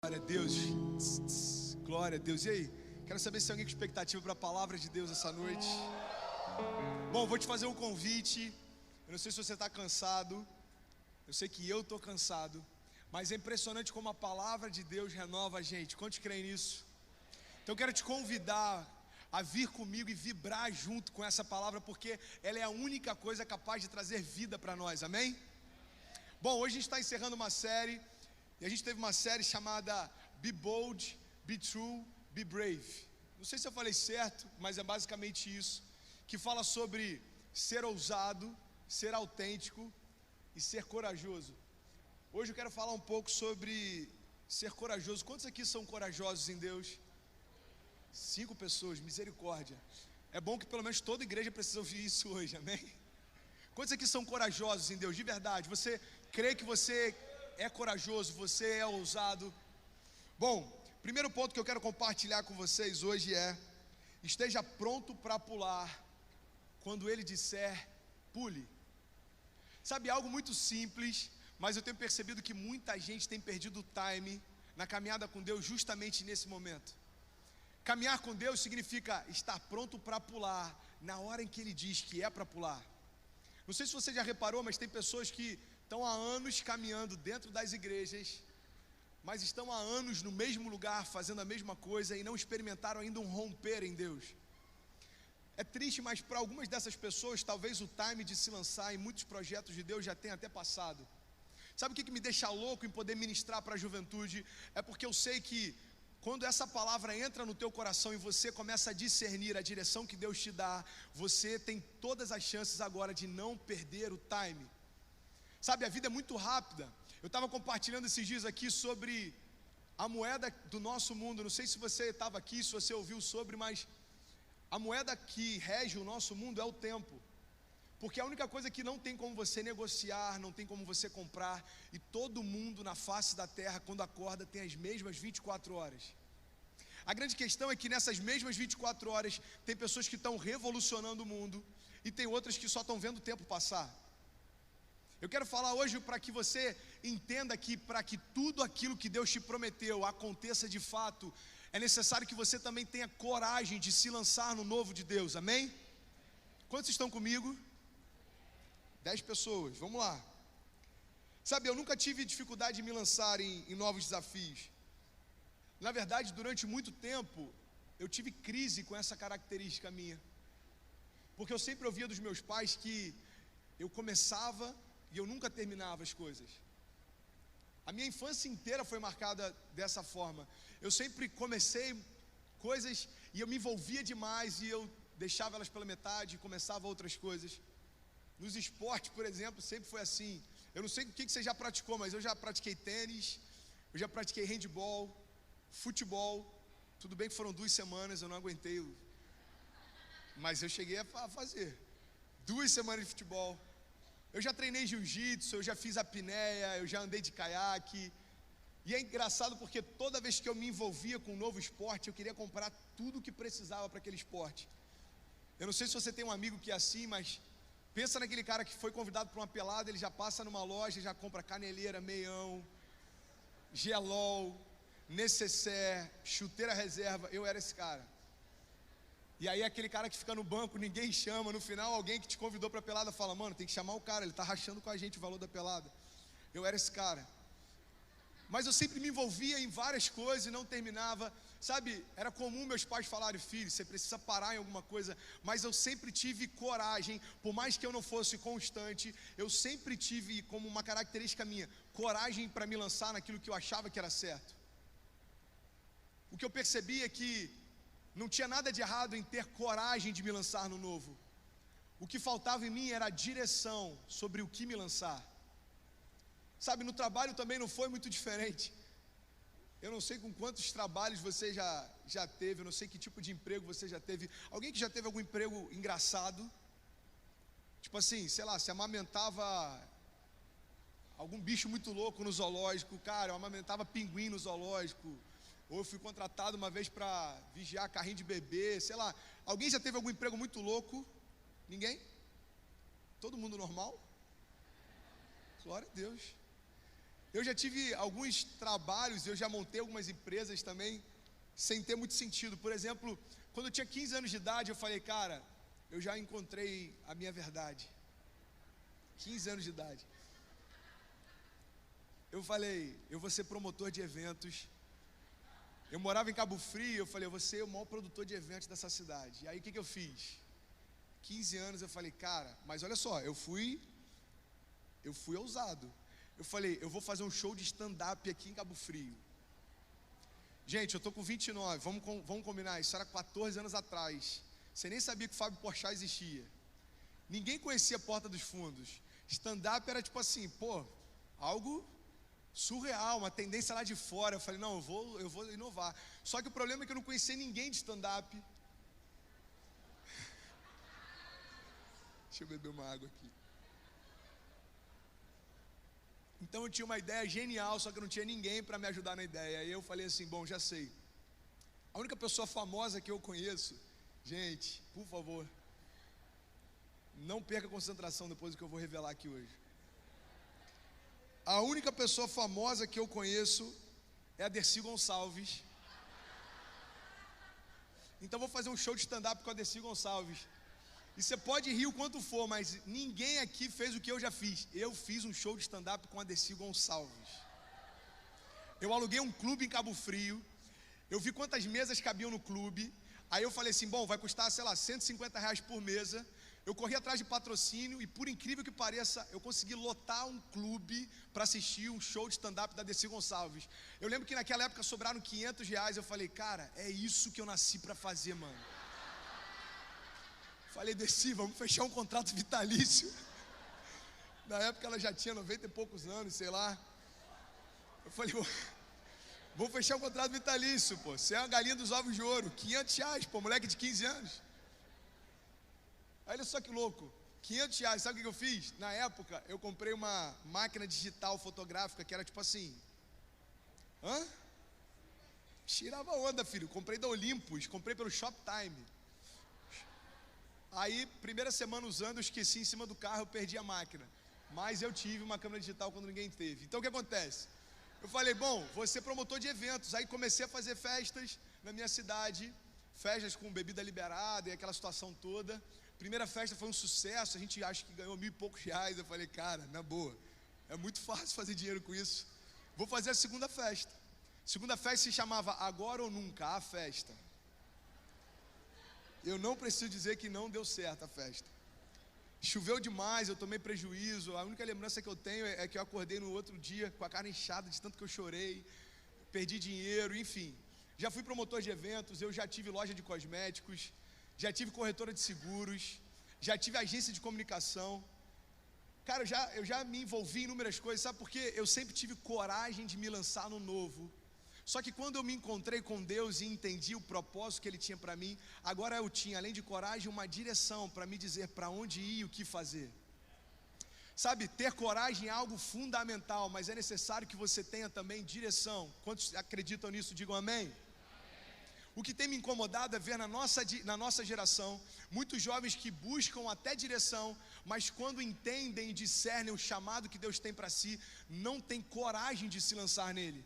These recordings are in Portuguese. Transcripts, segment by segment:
Glória a Deus, glória a Deus. E aí, quero saber se tem alguém com expectativa para a palavra de Deus essa noite. Bom, vou te fazer um convite. Eu não sei se você está cansado, eu sei que eu estou cansado, mas é impressionante como a palavra de Deus renova a gente. Quantos creem nisso? Então eu quero te convidar a vir comigo e vibrar junto com essa palavra, porque ela é a única coisa capaz de trazer vida para nós, amém? Bom, hoje a gente está encerrando uma série. E a gente teve uma série chamada Be Bold, Be True, Be Brave. Não sei se eu falei certo, mas é basicamente isso, que fala sobre ser ousado, ser autêntico e ser corajoso. Hoje eu quero falar um pouco sobre ser corajoso. Quantos aqui são corajosos em Deus? 5 pessoas, misericórdia. É bom que pelo menos toda igreja precisa ouvir isso hoje, amém? Quantos aqui são corajosos em Deus, de verdade? Você crê que você é corajoso, você é ousado? Bom, primeiro ponto que eu quero compartilhar com vocês hoje é: esteja pronto para pular quando Ele disser pule. Sabe, algo muito simples, mas eu tenho percebido que muita gente tem perdido o time na caminhada com Deus justamente nesse momento. Caminhar com Deus significa estar pronto para pular na hora em que Ele diz que é para pular. Não sei se você já reparou, mas tem pessoas que estão há anos caminhando dentro das igrejas, mas estão há anos no mesmo lugar, fazendo a mesma coisa e não experimentaram ainda um romper em Deus. É triste, mas para algumas dessas pessoas, talvez o time de se lançar em muitos projetos de Deus já tenha até passado. Sabe o que me deixa louco em poder ministrar para a juventude? É porque eu sei que quando essa palavra entra no teu coração e você começa a discernir a direção que Deus te dá, você tem todas as chances agora de não perder o time. Sabe, a vida é muito rápida. Eu estava compartilhando esses dias aqui sobre a moeda do nosso mundo. Não sei se você estava aqui, se você ouviu sobre, mas a moeda que rege o nosso mundo é o tempo. Porque a única coisa que não tem como você negociar, não tem como você comprar, e todo mundo na face da terra, quando acorda, tem as mesmas 24 horas. A grande questão é que nessas mesmas 24 horas, tem pessoas que estão revolucionando o mundo, e tem outras que só estão vendo o tempo passar. Eu quero falar hoje para que você entenda que para que tudo aquilo que Deus te prometeu aconteça de fato, é necessário que você também tenha coragem de se lançar no novo de Deus, amém? Quantos estão comigo? 10 pessoas, vamos lá. Sabe, eu nunca tive dificuldade de me lançar em novos desafios. Na verdade, durante muito tempo, eu tive crise com essa característica minha. Porque eu sempre ouvia dos meus pais que eu começava e eu nunca terminava as coisas. A minha infância inteira foi marcada dessa forma. Eu sempre comecei coisas e eu me envolvia demais e eu deixava elas pela metade e começava outras coisas. Nos esportes, por exemplo, sempre foi assim. Eu não sei o que você já praticou, mas eu já pratiquei tênis, eu já pratiquei handball, futebol. Tudo bem que foram 2 semanas, eu não aguentei, mas eu cheguei a fazer 2 semanas de futebol. Eu já treinei jiu-jitsu, eu já fiz apneia, eu já andei de caiaque. E é engraçado porque toda vez que eu me envolvia com um novo esporte, eu queria comprar tudo o que precisava para aquele esporte. Eu não sei se você tem um amigo que é assim, mas pensa naquele cara que foi convidado para uma pelada, ele já passa numa loja, já compra caneleira, meião, gelol, necessaire, chuteira reserva. Eu era esse cara. E aí aquele cara que fica no banco, ninguém chama, no final alguém que te convidou para a pelada fala: mano, tem que chamar o cara, ele está rachando com a gente o valor da pelada. Eu era esse cara. Mas eu sempre me envolvia em várias coisas e não terminava. Sabe, era comum meus pais falarem: filho, você precisa parar em alguma coisa. Mas eu sempre tive coragem, por mais que eu não fosse constante, eu sempre tive como uma característica minha, coragem para me lançar naquilo que eu achava que era certo. O que eu percebi é que não tinha nada de errado em ter coragem de me lançar no novo. O que faltava em mim era a direção sobre o que me lançar. Sabe, no trabalho também não foi muito diferente. Eu não sei com quantos trabalhos você já teve, eu não sei que tipo de emprego você já teve. Alguém que já teve algum emprego engraçado? Tipo assim, sei lá, se amamentava algum bicho muito louco no zoológico. Cara, eu amamentava pinguim no zoológico. Ou eu fui contratado uma vez para vigiar carrinho de bebê, sei lá. Alguém já teve algum emprego muito louco? Ninguém? Todo mundo normal? Glória a Deus. Eu já tive alguns trabalhos, eu já montei algumas empresas também, sem ter muito sentido. Por exemplo, quando eu tinha 15 anos de idade, eu falei, cara, eu já encontrei a minha verdade. 15 anos de idade. Eu falei, eu vou ser promotor de eventos. Eu morava em Cabo Frio, eu falei, eu vou ser o maior produtor de eventos dessa cidade. E aí o que eu fiz? 15 anos eu falei, cara, mas olha só, eu fui ousado. Eu falei, eu vou fazer um show de stand-up aqui em Cabo Frio. Gente, eu tô com 29, vamos combinar, isso era 14 anos atrás. Você nem sabia que o Fábio Porchat existia. Ninguém conhecia a Porta dos Fundos. Stand-up era tipo assim, algo surreal, uma tendência lá de fora. Eu falei, não, eu vou inovar. Só que o problema é que eu não conhecia ninguém de stand-up. Deixa eu beber uma água aqui. Então eu tinha uma ideia genial, só que eu não tinha ninguém para me ajudar na ideia. Aí eu falei assim, bom, já sei. A única pessoa famosa que eu conheço, gente, por favor, não perca a concentração depois do que eu vou revelar aqui hoje. A única pessoa famosa que eu conheço é a Dercy Gonçalves. Então vou fazer um show de stand-up com a Dercy Gonçalves. E você pode rir o quanto for, mas ninguém aqui fez o que eu já fiz. Eu fiz um show de stand-up com a Dercy Gonçalves. Eu aluguei um clube em Cabo Frio. Eu vi quantas mesas cabiam no clube. Aí eu falei assim, bom, vai custar, sei lá, R$150 por mesa. Eu corri atrás de patrocínio e, por incrível que pareça, eu consegui lotar um clube para assistir um show de stand-up da Dercy Gonçalves. Eu lembro que naquela época sobraram R$500. Eu falei, cara, é isso que eu nasci para fazer, mano. Falei, Dercy, vamos fechar um contrato vitalício. Na época ela já tinha 90 e poucos anos, sei lá. Eu falei, vamos fechar um contrato vitalício, você é uma galinha dos ovos de ouro. R$500, moleque de 15 anos. Olha só que louco, R$500, sabe o que eu fiz? Na época, eu comprei uma máquina digital fotográfica que era tipo assim. Tirava onda, filho. Comprei da Olympus, comprei pelo Shoptime. Aí, primeira semana usando, eu esqueci em cima do carro, eu perdi a máquina. Mas eu tive uma câmera digital quando ninguém teve. Então o que acontece? Eu falei, bom, vou ser promotor de eventos. Aí comecei a fazer festas na minha cidade, festas com bebida liberada e aquela situação toda. Primeira festa foi um sucesso, a gente acha que ganhou R$1.000 e poucos. Eu falei, cara, na boa, é muito fácil fazer dinheiro com isso. Vou fazer a segunda festa. Segunda festa se chamava Agora ou Nunca, a festa. Eu não preciso dizer que não deu certo a festa. Choveu demais, eu tomei prejuízo. A única lembrança que eu tenho é que eu acordei no outro dia com a cara inchada de tanto que eu chorei. Perdi dinheiro, enfim. Já fui promotor de eventos, eu já tive loja de cosméticos, já tive corretora de seguros, já tive agência de comunicação. Cara, eu já me envolvi em inúmeras coisas, sabe por quê? Eu sempre tive coragem de me lançar no novo. Só que quando eu me encontrei com Deus e entendi o propósito que Ele tinha para mim, agora eu tinha, além de coragem, uma direção para me dizer para onde ir e o que fazer. Sabe, ter coragem é algo fundamental, mas é necessário que você tenha também direção. Quantos acreditam nisso, digam amém. O que tem me incomodado é ver na nossa geração, muitos jovens que buscam até direção, mas quando entendem e discernem o chamado que Deus tem para si, não têm coragem de se lançar nele.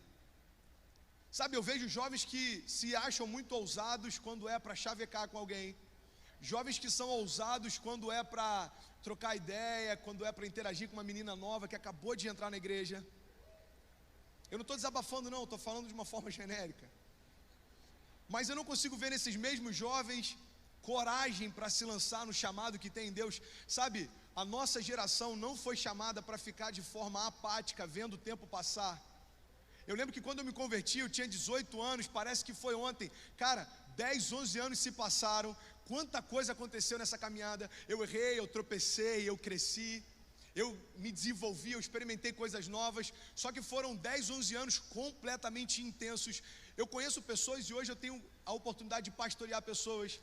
Sabe, eu vejo jovens que se acham muito ousados quando é para chavecar com alguém. Jovens que são ousados quando é para trocar ideia, quando é para interagir com uma menina nova que acabou de entrar na igreja. Eu não estou desabafando não, estou falando de uma forma genérica. Mas eu não consigo ver nesses mesmos jovens coragem para se lançar no chamado que tem em Deus. Sabe, a nossa geração não foi chamada para ficar de forma apática, vendo o tempo passar. Eu lembro que quando eu me converti, eu tinha 18 anos, parece que foi ontem. Cara, 10, 11 anos se passaram, quanta coisa aconteceu nessa caminhada. Eu errei, eu tropecei, eu cresci, eu me desenvolvi, eu experimentei coisas novas. Só que foram 10, 11 anos completamente intensos. Eu conheço pessoas e hoje eu tenho a oportunidade de pastorear pessoas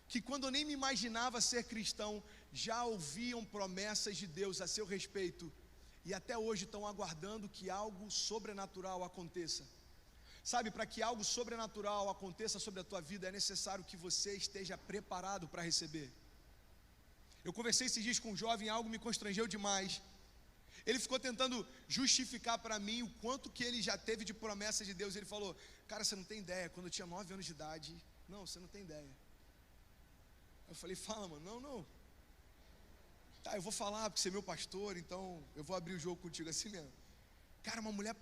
que quando eu nem me imaginava ser cristão, já ouviam promessas de Deus a seu respeito. E até hoje estão aguardando que algo sobrenatural aconteça. Sabe, para que algo sobrenatural aconteça sobre a tua vida, é necessário que você esteja preparado para receber. Eu conversei esses dias com um jovem, algo me constrangeu demais. Ele ficou tentando justificar para mim o quanto que ele já teve de promessas de Deus. Ele falou, cara, você não tem ideia, quando eu tinha 9 anos de idade, não, você não tem ideia. Eu falei, fala, mano, não. Tá, eu vou falar porque você é meu pastor, então eu vou abrir o jogo contigo assim mesmo. Cara, uma mulher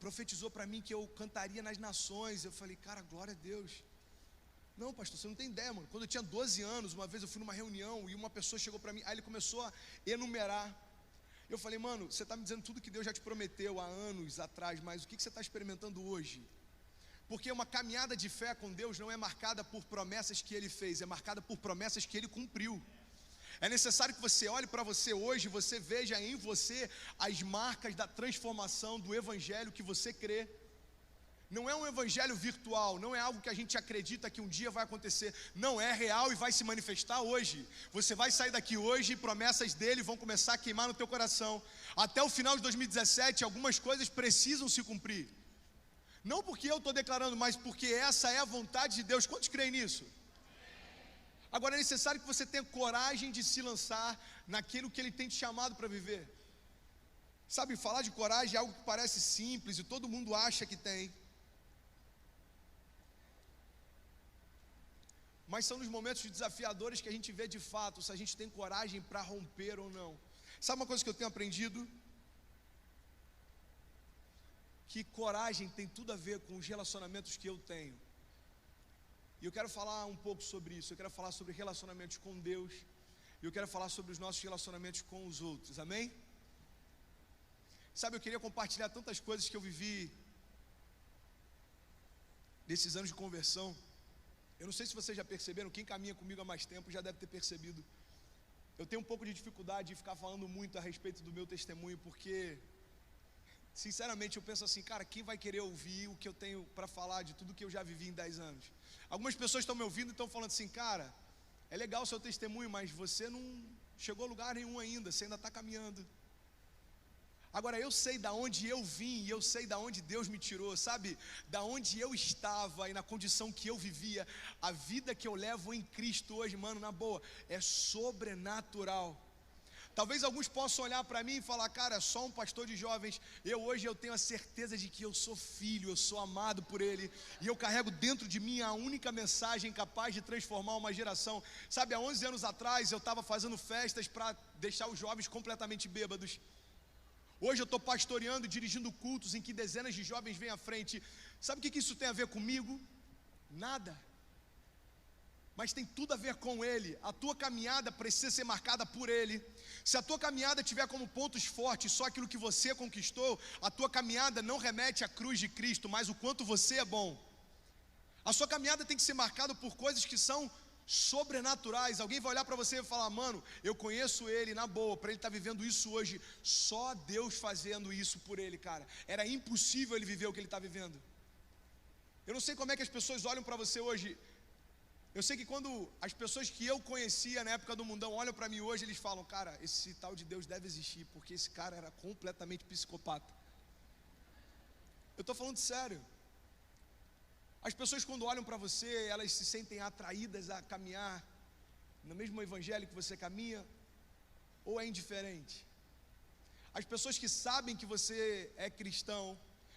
profetizou para mim que eu cantaria nas nações. Eu falei, cara, glória a Deus. Não, pastor, você não tem ideia, mano. Quando eu tinha 12 anos, uma vez eu fui numa reunião e uma pessoa chegou para mim, aí ele começou a enumerar. Eu falei, mano, você está me dizendo tudo que Deus já te prometeu há anos atrás, mas o que você está experimentando hoje? Porque uma caminhada de fé com Deus não é marcada por promessas que Ele fez, é marcada por promessas que Ele cumpriu. É necessário que você olhe para você hoje, você veja em você as marcas da transformação do evangelho que você crê. Não é um evangelho virtual, não é algo que a gente acredita que um dia vai acontecer. Não, é real e vai se manifestar hoje. Você vai sair daqui hoje e promessas dele vão começar a queimar no teu coração. Até o final de 2017, algumas coisas precisam se cumprir. Não porque eu estou declarando, mas porque essa é a vontade de Deus. Quantos creem nisso? Agora é necessário que você tenha coragem de se lançar naquilo que Ele tem te chamado para viver. Sabe, falar de coragem é algo que parece simples e todo mundo acha que tem. Mas são nos momentos desafiadores que a gente vê de fato se a gente tem coragem para romper ou não. Sabe uma coisa que eu tenho aprendido? Que coragem tem tudo a ver com os relacionamentos que eu tenho. E eu quero falar um pouco sobre isso. Eu quero falar sobre relacionamentos com Deus. E eu quero falar sobre os nossos relacionamentos com os outros. Amém? Sabe, eu queria compartilhar tantas coisas que eu vivi nesses anos de conversão. Eu não sei se vocês já perceberam, quem caminha comigo há mais tempo já deve ter percebido. Eu tenho um pouco de dificuldade de ficar falando muito a respeito do meu testemunho, porque, sinceramente, eu penso assim, cara, quem vai querer ouvir o que eu tenho para falar de tudo que eu já vivi em 10 anos? Algumas pessoas estão me ouvindo e estão falando assim, cara, é legal o seu testemunho, mas você não chegou a lugar nenhum ainda, você ainda está caminhando. Agora, eu sei da onde eu vim e eu sei da onde Deus me tirou, sabe? Da onde eu estava e na condição que eu vivia. A vida que eu levo em Cristo hoje, mano, na boa, é sobrenatural. Talvez alguns possam olhar para mim e falar, cara, é só um pastor de jovens. Hoje eu tenho a certeza de que eu sou filho, eu sou amado por Ele. E eu carrego dentro de mim a única mensagem capaz de transformar uma geração. Sabe, há 11 anos atrás eu estava fazendo festas para deixar os jovens completamente bêbados. Hoje eu estou pastoreando e dirigindo cultos em que dezenas de jovens vêm à frente. Sabe o que isso tem a ver comigo? Nada. Mas tem tudo a ver com Ele. A tua caminhada precisa ser marcada por Ele. Se a tua caminhada tiver como pontos fortes só aquilo que você conquistou, a tua caminhada não remete à cruz de Cristo, mas o quanto você é bom. A sua caminhada tem que ser marcada por coisas que são sobrenaturais. Alguém vai olhar para você e falar, mano, eu conheço ele na boa, para ele estar vivendo isso hoje, só Deus fazendo isso por ele, cara. Era impossível ele viver o que ele está vivendo. Eu não sei como é que as pessoas olham para você hoje. Eu sei que quando as pessoas que eu conhecia na época do mundão olham para mim hoje, eles falam, cara, esse tal de Deus deve existir, porque esse cara era completamente psicopata. Eu estou falando sério. As pessoas quando olham para você, elas se sentem atraídas a caminhar no mesmo evangelho que você caminha, ou é indiferente? As pessoas que sabem que você é cristão,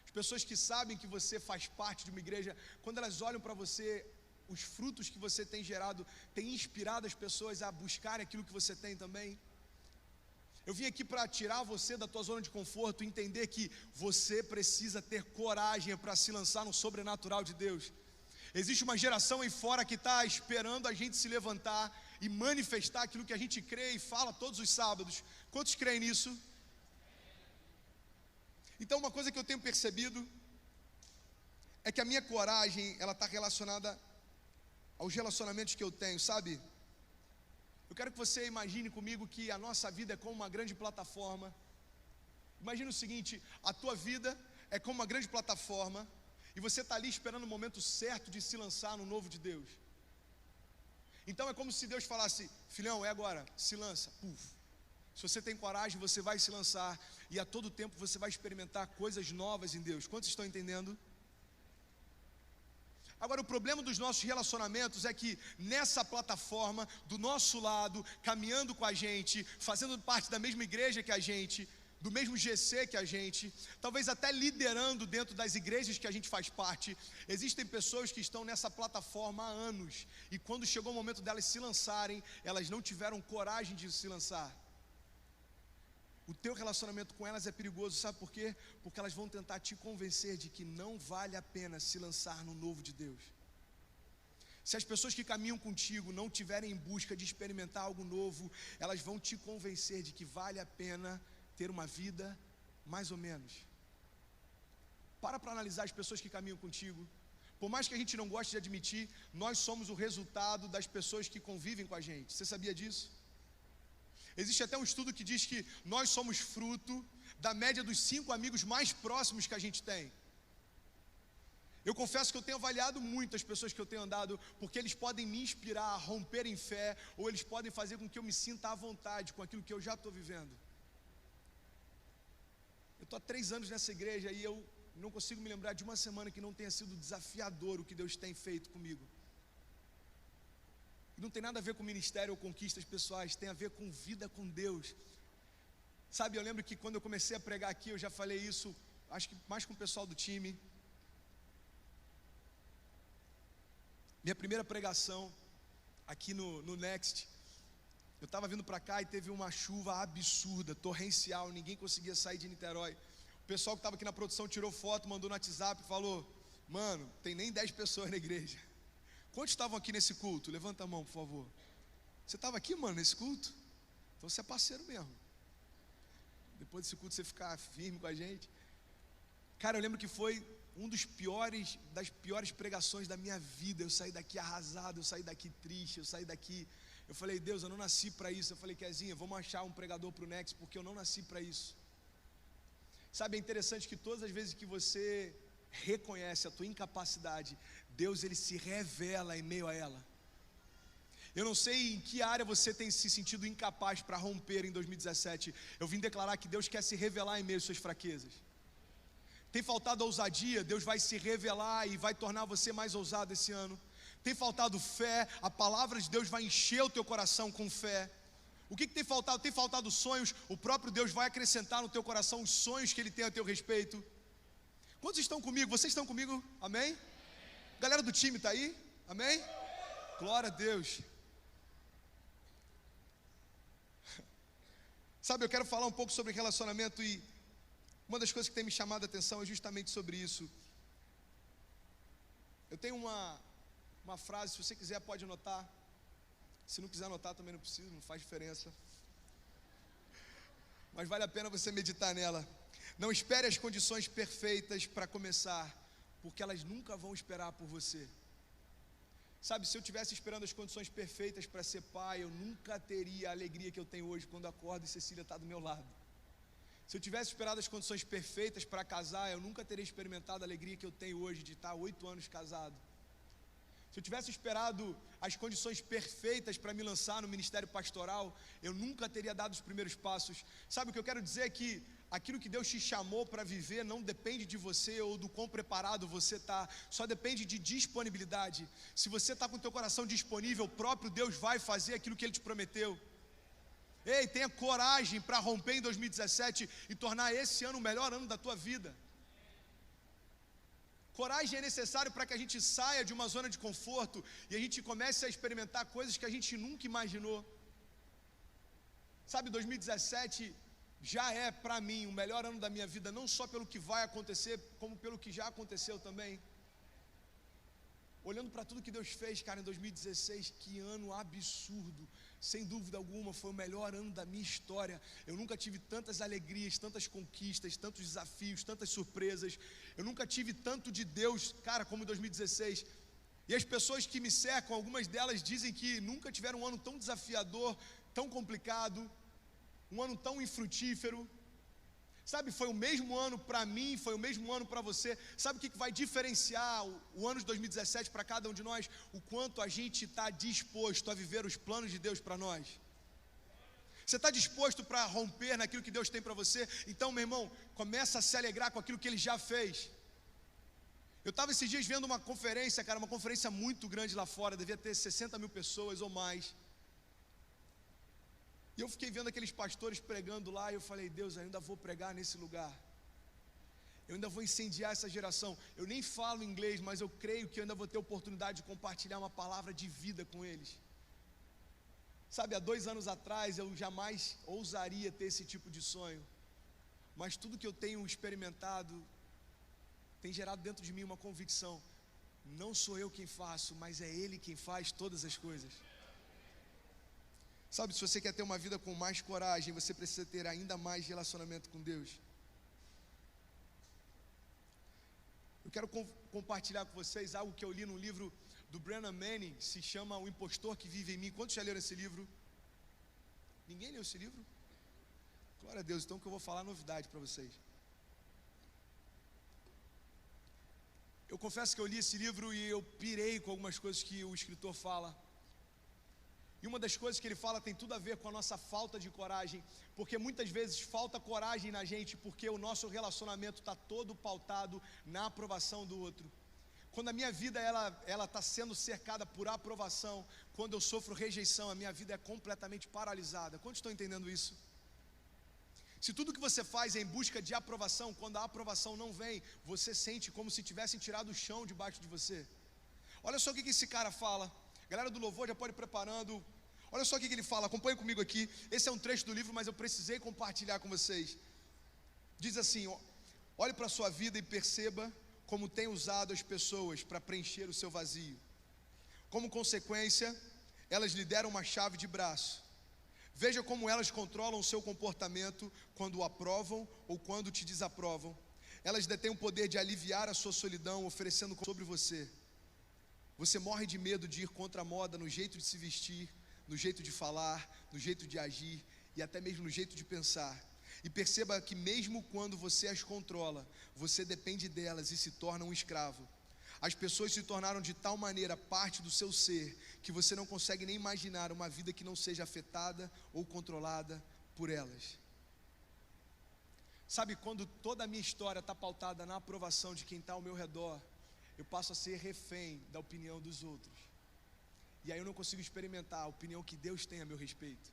as pessoas que sabem que você faz parte de uma igreja, quando elas olham para você, os frutos que você tem gerado, tem inspirado as pessoas a buscarem aquilo que você tem também? Eu vim aqui para tirar você da tua zona de conforto e entender que você precisa ter coragem para se lançar no sobrenatural de Deus. Existe uma geração aí fora que está esperando a gente se levantar e manifestar aquilo que a gente crê e fala todos os sábados. Quantos creem nisso? Então uma coisa que eu tenho percebido é que a minha coragem, ela está relacionada aos relacionamentos que eu tenho, sabe? Eu quero que você imagine comigo que a nossa vida é como uma grande plataforma. Imagine o seguinte, a tua vida é como uma grande plataforma e você está ali esperando o momento certo de se lançar no novo de Deus. Então é como se Deus falasse, filhão, é agora, se lança, puf. Se você tem coragem, você vai se lançar e a todo tempo você vai experimentar coisas novas em Deus. Quantos estão entendendo? Agora, o problema dos nossos relacionamentos é que nessa plataforma, do nosso lado, caminhando com a gente, fazendo parte da mesma igreja que a gente, do mesmo GC que a gente, talvez até liderando dentro das igrejas que a gente faz parte. Existem pessoas que estão nessa plataforma há anos, e quando chegou o momento delas se lançarem, elas não tiveram coragem de se lançar. O teu relacionamento com elas é perigoso, sabe por quê? Porque elas vão tentar te convencer de que não vale a pena se lançar no novo de Deus. Se as pessoas que caminham contigo não tiverem em busca de experimentar algo novo, elas vão te convencer de que vale a pena ter uma vida mais ou menos. Para analisar as pessoas que caminham contigo. Por mais que a gente não goste de admitir, nós somos o resultado das pessoas que convivem com a gente. Você sabia disso? Existe até um estudo que diz que nós somos fruto da média dos 5 amigos mais próximos que a gente tem. Eu confesso que eu tenho avaliado muito as pessoas que eu tenho andado, porque eles podem me inspirar a romper em fé, ou eles podem fazer com que eu me sinta à vontade com aquilo que eu já estou vivendo. Eu estou há 3 anos nessa igreja e eu não consigo me lembrar de uma semana que não tenha sido desafiador o que Deus tem feito comigo. E não tem nada a ver com ministério ou conquistas pessoais, tem a ver com vida com Deus. Sabe, eu lembro que quando eu comecei a pregar aqui, eu já falei isso, acho que mais com o pessoal do time. Minha primeira pregação aqui no Next, eu estava vindo para cá e teve uma chuva absurda, torrencial, ninguém conseguia sair de Niterói. O pessoal que estava aqui na produção tirou foto, mandou no WhatsApp e falou: mano, tem nem 10 pessoas na igreja. Quantos estavam aqui nesse culto? Levanta a mão, por favor. Você estava aqui, mano, nesse culto? Então você é parceiro mesmo. Depois desse culto você ficar firme com a gente. Cara, eu lembro que foi das piores pregações da minha vida. Eu saí daqui arrasado, eu saí daqui triste, eu saí daqui... Eu falei: Deus, eu não nasci para isso. Eu falei: Kezinha, vamos achar um pregador para o Next, porque eu não nasci para isso. Sabe, é interessante que todas as vezes que você reconhece a tua incapacidade, Deus, Ele se revela em meio a ela. Eu não sei em que área você tem se sentido incapaz para romper em 2017. Eu vim declarar que Deus quer se revelar em meio às suas fraquezas. Tem faltado ousadia, Deus vai se revelar e vai tornar você mais ousado esse ano. Tem faltado fé, a palavra de Deus vai encher o teu coração com fé. O que tem faltado? Tem faltado sonhos, o próprio Deus vai acrescentar no teu coração os sonhos que Ele tem a teu respeito. Quantos estão comigo? Vocês estão comigo? Amém? Galera do time está aí? Amém? Glória a Deus. Sabe, eu quero falar um pouco sobre relacionamento e uma das coisas que tem me chamado a atenção é justamente sobre isso. Eu tenho uma frase, se você quiser pode anotar. Se não quiser anotar também não precisa, não faz diferença. Mas vale a pena você meditar nela. Não espere as condições perfeitas para começar, porque elas nunca vão esperar por você. Sabe, se eu estivesse esperando as condições perfeitas para ser pai, eu nunca teria a alegria que eu tenho hoje quando acordo e Cecília está do meu lado. Se eu tivesse esperado as condições perfeitas para casar, eu nunca teria experimentado a alegria que eu tenho hoje de estar 8 anos casado. Se eu tivesse esperado as condições perfeitas para me lançar no ministério pastoral, eu nunca teria dado os primeiros passos. Sabe, o que eu quero dizer é que aquilo que Deus te chamou para viver não depende de você ou do quão preparado você está, só depende de disponibilidade. Se você está com o teu coração disponível, o próprio Deus vai fazer aquilo que Ele te prometeu. Ei, tenha coragem para romper em 2017 e tornar esse ano o melhor ano da tua vida. Coragem é necessário para que a gente saia de uma zona de conforto e a gente comece a experimentar coisas que a gente nunca imaginou. Sabe, 2017 já é para mim o melhor ano da minha vida, não só pelo que vai acontecer, como pelo que já aconteceu também. Olhando para tudo que Deus fez, cara, em 2016, que ano absurdo. Sem dúvida alguma, foi o melhor ano da minha história. Eu nunca tive tantas alegrias, tantas conquistas, tantos desafios, tantas surpresas. Eu nunca tive tanto de Deus, cara, como em 2016. E as pessoas que me cercam, algumas delas dizem que nunca tiveram um ano tão desafiador, tão complicado, um ano tão infrutífero. Sabe, foi o mesmo ano para mim, foi o mesmo ano para você. Sabe o que vai diferenciar o ano de 2017 para cada um de nós? O quanto a gente está disposto a viver os planos de Deus para nós. Você está disposto para romper naquilo que Deus tem para você? Então, meu irmão, começa a se alegrar com aquilo que Ele já fez. Eu estava esses dias vendo uma conferência, cara, uma conferência muito grande lá fora, devia ter 60 mil pessoas ou mais. E E eu fiquei vendo aqueles pastores pregando lá, e eu falei, Deus, eu ainda vou pregar nesse lugar, eu ainda vou incendiar essa geração. Eu nem falo inglês, mas eu creio que eu ainda vou ter oportunidade de compartilhar uma palavra de vida com eles. Sabe, há 2 anos atrás eu jamais ousaria ter esse tipo de sonho, mas tudo que eu tenho experimentado tem gerado dentro de mim uma convicção: não sou eu quem faço, mas é Ele quem faz todas as coisas. Sabe, se você quer ter uma vida com mais coragem, você precisa ter ainda mais relacionamento com Deus. Eu quero compartilhar com vocês algo que eu li num livro do Brennan Manning, se chama O Impostor que Vive em Mim. Quantos já leram esse livro? Ninguém leu esse livro? Glória a Deus, então que eu vou falar novidade para vocês. Eu confesso que eu li esse livro e eu pirei com algumas coisas que o escritor fala. E uma das coisas que ele fala tem tudo a ver com a nossa falta de coragem, porque muitas vezes falta coragem na gente, porque o nosso relacionamento está todo pautado na aprovação do outro. Quando a minha vida ela está sendo cercada por aprovação, quando eu sofro rejeição, a minha vida é completamente paralisada. Quantos estão entendendo isso? Se tudo que você faz é em busca de aprovação, quando a aprovação não vem, você sente como se tivessem tirado o chão debaixo de você. Olha só o que esse cara fala. Galera do louvor já pode ir preparando. Olha só o que ele fala, acompanha comigo aqui. Esse é um trecho do livro, mas eu precisei compartilhar com vocês. Diz assim: olhe para a sua vida e perceba como tem usado as pessoas para preencher o seu vazio. Como consequência, elas lhe deram uma chave de braço. Veja como elas controlam o seu comportamento quando o aprovam ou quando te desaprovam. Elas detêm o poder de aliviar a sua solidão, oferecendo sobre você. Você morre de medo de ir contra a moda no jeito de se vestir, no jeito de falar, no jeito de agir e até mesmo no jeito de pensar. E perceba que mesmo quando você as controla, você depende delas e se torna um escravo. As pessoas se tornaram de tal maneira parte do seu ser, que você não consegue nem imaginar uma vida que não seja afetada ou controlada por elas. Sabe, quando toda a minha história está pautada na aprovação de quem está ao meu redor, eu passo a ser refém da opinião dos outros. E aí eu não consigo experimentar a opinião que Deus tem a meu respeito.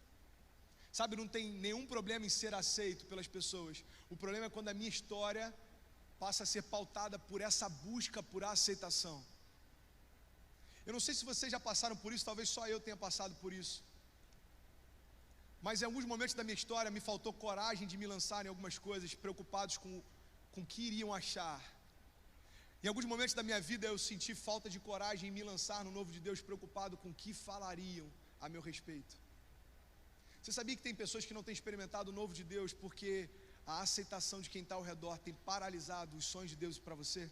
Sabe, não tem nenhum problema em ser aceito pelas pessoas. O problema é quando a minha história passa a ser pautada por essa busca por aceitação. Eu não sei se vocês já passaram por isso, talvez só eu tenha passado por isso. Mas em alguns momentos da minha história me faltou coragem de me lançar em algumas coisas, preocupados com o que iriam achar. Em alguns momentos da minha vida eu senti falta de coragem em me lançar no novo de Deus, preocupado com o que falariam a meu respeito. Você sabia que tem pessoas que não têm experimentado o novo de Deus porque a aceitação de quem está ao redor tem paralisado os sonhos de Deus para você?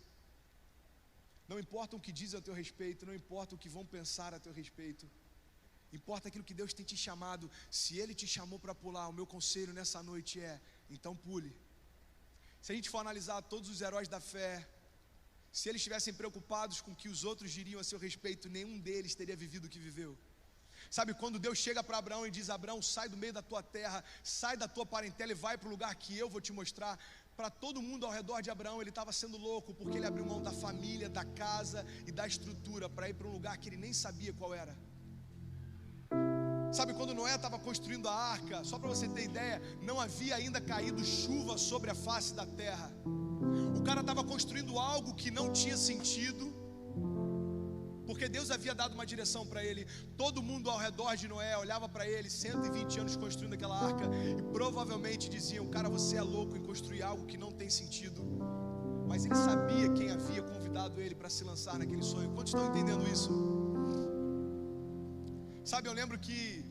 Não importa o que dizem a teu respeito, não importa o que vão pensar a teu respeito, importa aquilo que Deus tem te chamado. Se Ele te chamou para pular, o meu conselho nessa noite é: então pule. Se a gente for analisar todos os heróis da fé, se eles estivessem preocupados com o que os outros diriam a seu respeito, nenhum deles teria vivido o que viveu. Sabe, quando Deus chega para Abraão e diz: Abraão, sai do meio da tua terra, sai da tua parentela e vai para o lugar que eu vou te mostrar. Para todo mundo ao redor de Abraão, ele estava sendo louco, porque ele abriu mão da família, da casa e da estrutura para ir para um lugar que ele nem sabia qual era. Sabe, quando Noé estava construindo a arca, só para você ter ideia, não havia ainda caído chuva sobre a face da terra. O cara estava construindo algo que não tinha sentido, porque Deus havia dado uma direção para ele. Todo mundo ao redor de Noé olhava para ele, 120 anos construindo aquela arca, e provavelmente diziam: cara, você é louco em construir algo que não tem sentido. Mas ele sabia quem havia convidado ele para se lançar naquele sonho. Quantos estão entendendo isso? Sabe, eu lembro que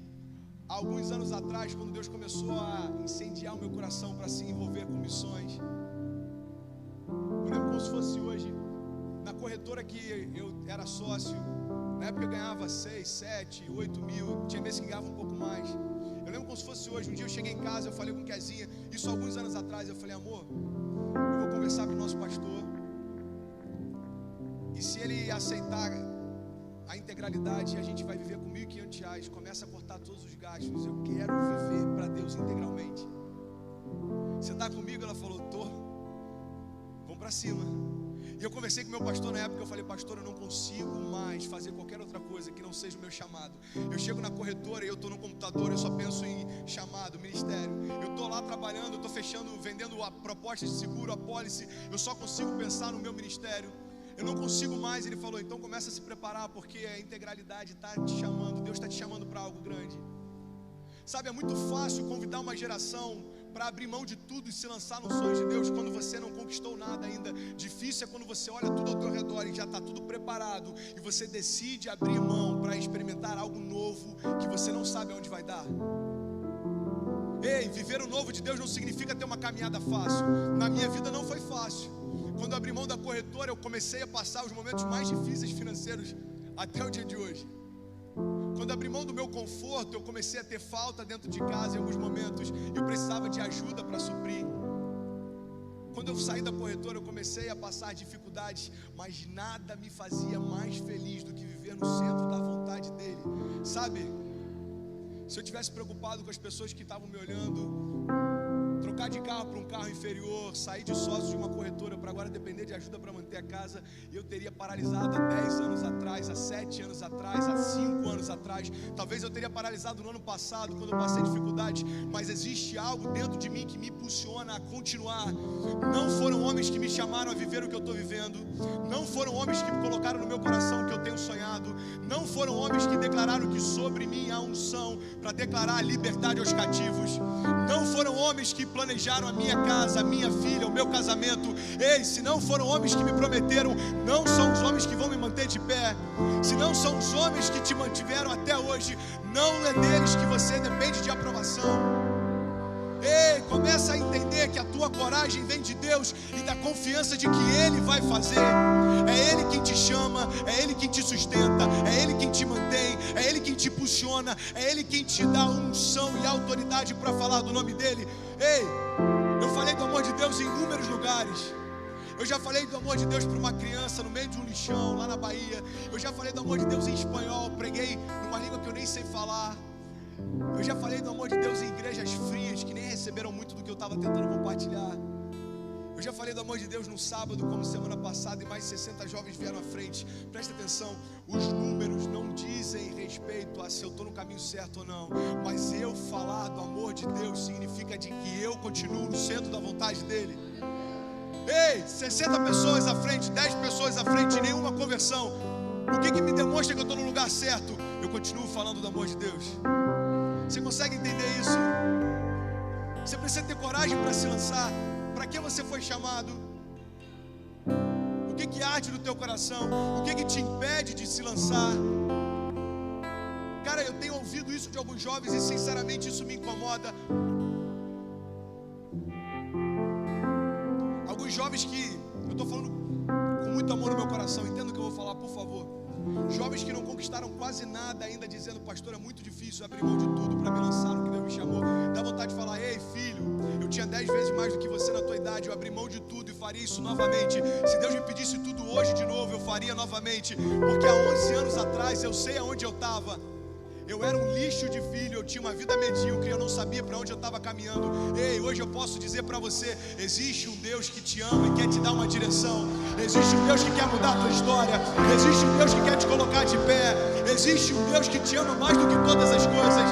há alguns anos atrás, quando Deus começou a incendiar o meu coração para se envolver com missões, eu lembro como se fosse hoje, na corretora que eu era sócio, na época eu ganhava 6, 7, 8 mil, tinha meses que ganhava um pouco mais. Eu lembro como se fosse hoje. Um dia eu cheguei em casa, eu falei com Kezinha, isso alguns anos atrás, eu falei: amor, eu vou conversar com o nosso pastor, e se ele aceitar a integralidade, a gente vai viver com R$1.500, começa a cortar todos os gastos, eu quero viver para Deus integralmente. Você está comigo? Ela falou: tô, vamos para cima. E eu conversei com meu pastor na época, eu falei: pastor, eu não consigo mais fazer qualquer outra coisa que não seja o meu chamado. Eu chego na corretora e eu estou no computador, eu só penso em chamado, ministério. Eu estou lá trabalhando, eu estou fechando, vendendo a proposta de seguro, a pólice, eu só consigo pensar no meu ministério. Eu não consigo mais. Ele falou, então começa a se preparar, porque a integralidade está te chamando, Deus está te chamando para algo grande. Sabe, é muito fácil convidar uma geração para abrir mão de tudo e se lançar nos sonhos de Deus quando você não conquistou nada ainda. Difícil é quando você olha tudo ao teu redor e já está tudo preparado e você decide abrir mão para experimentar algo novo que você não sabe aonde vai dar. Ei, viver o novo de Deus não significa ter uma caminhada fácil. Na minha vida não foi fácil. Quando eu abri mão da corretora, eu comecei a passar os momentos mais difíceis financeiros até o dia de hoje. Quando abri mão do meu conforto, eu comecei a ter falta dentro de casa em alguns momentos. Eu precisava de ajuda para suprir. Quando eu saí da corretora, eu comecei a passar dificuldades, mas nada me fazia mais feliz do que viver no centro da vontade dele. Sabe, se eu tivesse preocupado com as pessoas que estavam me olhando, trocar de carro para um carro inferior, sair de sócio de uma corretora para agora depender de ajuda para manter a casa, eu teria paralisado há 10 anos atrás, há 7 anos atrás, há 5 anos atrás. Talvez eu teria paralisado no ano passado, quando eu passei dificuldades, mas existe algo dentro de mim que me impulsiona a continuar. Não foram homens que me chamaram a viver o que eu estou vivendo, não foram homens que colocaram no meu coração o que eu tenho sonhado, não foram homens que declararam que sobre mim há unção para declarar a liberdade aos cativos, não foram homens que planejaram a minha casa, a minha filha, o meu casamento. Ei, se não foram homens que me prometeram, não são os homens que vão me manter de pé. Se não são os homens que te mantiveram até hoje, não é deles que você depende de aprovação. Ei, começa a entender que a tua coragem vem de Deus e da confiança de que Ele vai fazer. É Ele quem te chama, é Ele quem te sustenta, é Ele quem te mantém, é Ele quem te impulsiona, é Ele quem te dá unção e autoridade para falar do nome dEle. Ei, eu falei do amor de Deus em inúmeros lugares. Eu já falei do amor de Deus para uma criança no meio de um lixão lá na Bahia. Eu já falei do amor de Deus em espanhol, preguei numa língua que eu nem sei falar. Eu já falei do amor de Deus em igrejas frias que nem receberam muito do que eu estava tentando compartilhar. Eu já falei do amor de Deus no sábado, como semana passada, e mais de 60 jovens vieram à frente. Presta atenção, os números não dizem respeito a se eu estou no caminho certo ou não, mas eu falar do amor de Deus significa de que eu continuo no centro da vontade dEle. Ei, 60 pessoas à frente, 10 pessoas à frente, nenhuma conversão. O que me demonstra que eu estou no lugar certo? Eu continuo falando do amor de Deus. Você consegue entender isso? Você precisa ter coragem para se lançar. Para que você foi chamado? O que arde no teu coração? O que te impede de se lançar? Cara, eu tenho ouvido isso de alguns jovens e sinceramente isso me incomoda. Alguns jovens que, eu estou falando com muito amor no meu coração, entenda o que eu vou falar, por favor. Jovens que não conquistaram quase nada ainda, dizendo, pastor, é muito difícil abrir mão de tudo para me lançar no que Deus me chamou. Dá vontade de falar, ei filho, eu tinha 10 vezes mais do que você na tua idade, eu abri mão de tudo e faria isso novamente. Se Deus me pedisse tudo hoje de novo, eu faria novamente, porque há 11 anos atrás eu sei aonde eu estava. Eu era um lixo de filho, eu tinha uma vida medíocre, eu não sabia para onde eu estava caminhando. Ei, hoje eu posso dizer para você, existe um Deus que te ama e quer te dar uma direção. Existe um Deus que quer mudar a tua história. Existe um Deus que quer te colocar de pé. Existe um Deus que te ama mais do que todas as coisas.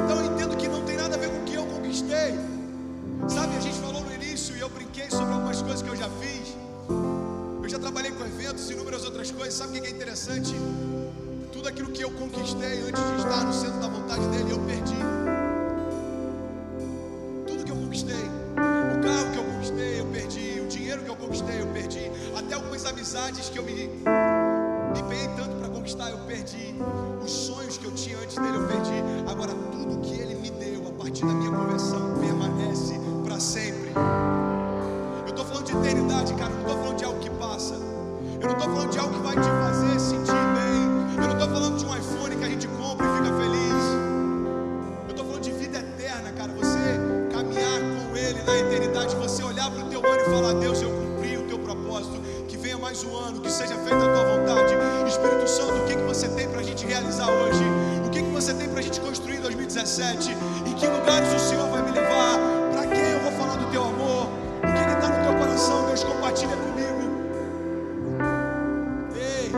Então eu entendo que não tem nada a ver com o que eu conquistei. Sabe, a gente falou no início e eu brinquei sobre algumas coisas que eu já fiz. Eu já trabalhei com eventos e inúmeras outras coisas. Sabe o que é interessante? Tudo aquilo que eu conquistei antes de estar no centro da vontade dEle, eu perdi. Tudo que eu conquistei, o carro que eu conquistei, eu perdi. O dinheiro que eu conquistei, eu perdi. Até algumas amizades que eu me empenhei tanto para conquistar, eu perdi. Os sonhos que eu tinha antes dEle, eu perdi. Agora, tudo que Ele me deu, a partir da minha conversão, permanece para sempre. Eu estou falando de eternidade, cara. Eu não estou falando de algo que passa. Eu não estou falando de algo que vai te fazer sentir bem. Eu não estou falando de um iPhone que a gente compra e fica feliz. Eu estou falando de vida eterna, cara. Você caminhar com Ele na eternidade, você olhar para o teu ano e falar, Deus, eu cumpri o teu propósito, que venha mais um ano, que seja feita a tua vontade. Espírito Santo, o que você tem para a gente realizar hoje? O que você tem para a gente construir em 2017? Em que lugares o Senhor vai me levar? Para quem eu vou falar do teu amor? O que está no teu coração? Deus, compartilha comigo. Ei,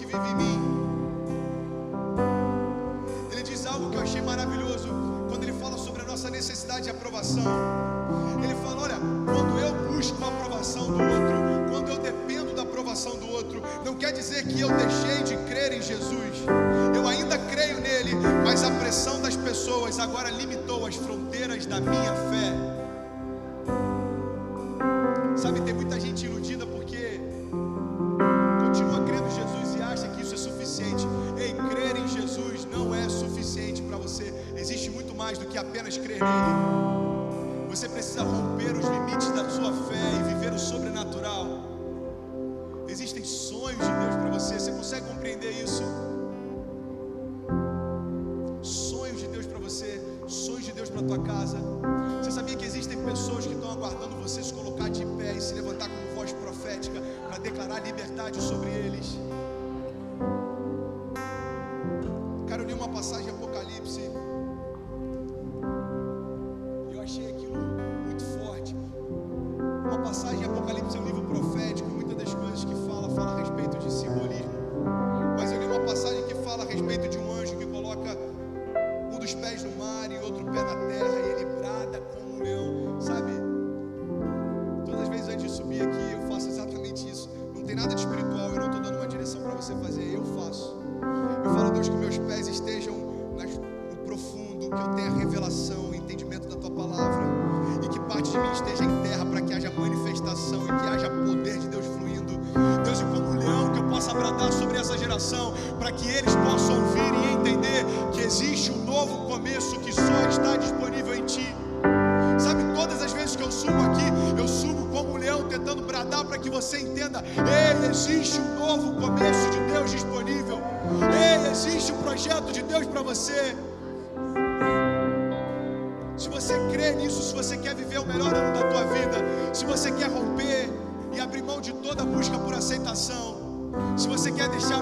vive em mim. Ele diz algo que eu achei maravilhoso quando ele fala sobre a nossa necessidade de aprovação. Ele fala: olha, quando eu busco a aprovação do outro, quando eu dependo da aprovação do outro, não quer dizer que eu deixei de crer em Jesus. Eu ainda creio nele, mas a pressão das pessoas agora limitou as fronteiras da minha fé. Sabe, tem muita gente iludida porque continua crendo em Jesus e acha que isso é suficiente. Ei, crer em Jesus não é suficiente para você. Existe muito mais do que apenas crer nele. Você precisa romper os limites da sua fé e viver o sobrenatural. Existem sonhos de Deus para você. Você consegue compreender isso? Sonhos de Deus para você, sonhos de Deus para tua casa. Você sabia que existem pessoas que estão aguardando você se colocar de pé e se levantar como voz profética para declarar liberdade sobre eles? Cara, eu li uma passagem em Apocalipse e eu achei aquilo muito forte. Uma passagem em Apocalipse é um livro profético, muitas das coisas que fala a respeito de simbolismo. Mas eu li uma passagem que fala a respeito de um anjo que coloca um dos pés no mar e outro pé na terra, e ele brada como um leão, sabe? Todas as vezes antes de subir aqui eu faço exatamente isso. Não tem nada de espiritual, eu não estou dando uma direção para você fazer, eu faço. Eu falo: Deus, que meus pés estejam no profundo, que eu tenha revelação, entendimento da tua palavra, e que parte de mim esteja em terra para que haja manifestação e que haja poder de Deus fluindo. Deus, e como um leão, que eu possa bradar sobre essa geração, para que eles possam ouvir e entender que existe um novo começo que só está disponível em ti. Sabe, todas as vezes que eu subo aqui, eu subo como um leão tentando bradar para que você entenda: ei, existe um novo começo de Deus disponível. Ei, existe um projeto de Deus para você. Se você crê nisso, se você quer viver o melhor ano da tua vida, se você quer romper e abrir mão de toda busca por aceitação, se você quer deixar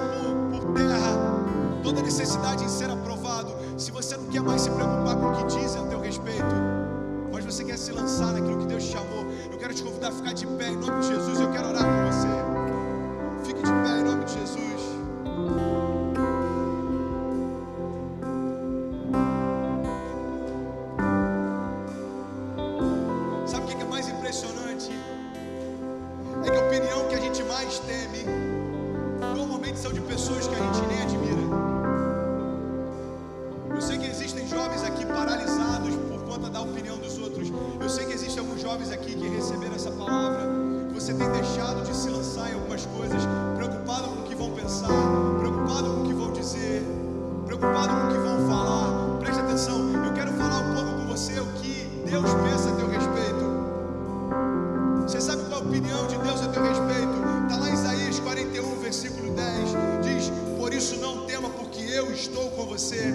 por terra toda necessidade em ser aprovado, se você não quer mais se preocupar com o que dizem a teu respeito, mas você quer se lançar naquilo que Deus te chamou, eu quero te convidar a ficar de pé em nome de Jesus. Eu quero orar com você. Fique de pé em nome de Jesus. Sabe o que é mais impressionante? É que a opinião que a gente mais teme normalmente são de pessoas que a gente nem admira. Eu sei que existem jovens aqui paralisados por conta da opinião dos outros. Eu sei que existem alguns jovens aqui que receberam essa palavra, que você tem deixado de se lançar em algumas coisas, preocupado com o que vão pensar, preocupado com o que vão dizer, preocupado com o que vão falar. Preste atenção, eu quero falar um pouco com você o que Deus pensa a teu respeito. Você sabe qual a opinião de Deus a teu respeito? Está lá em Isaías 41, versículo 10. Diz: por isso não tema, porque eu estou com você.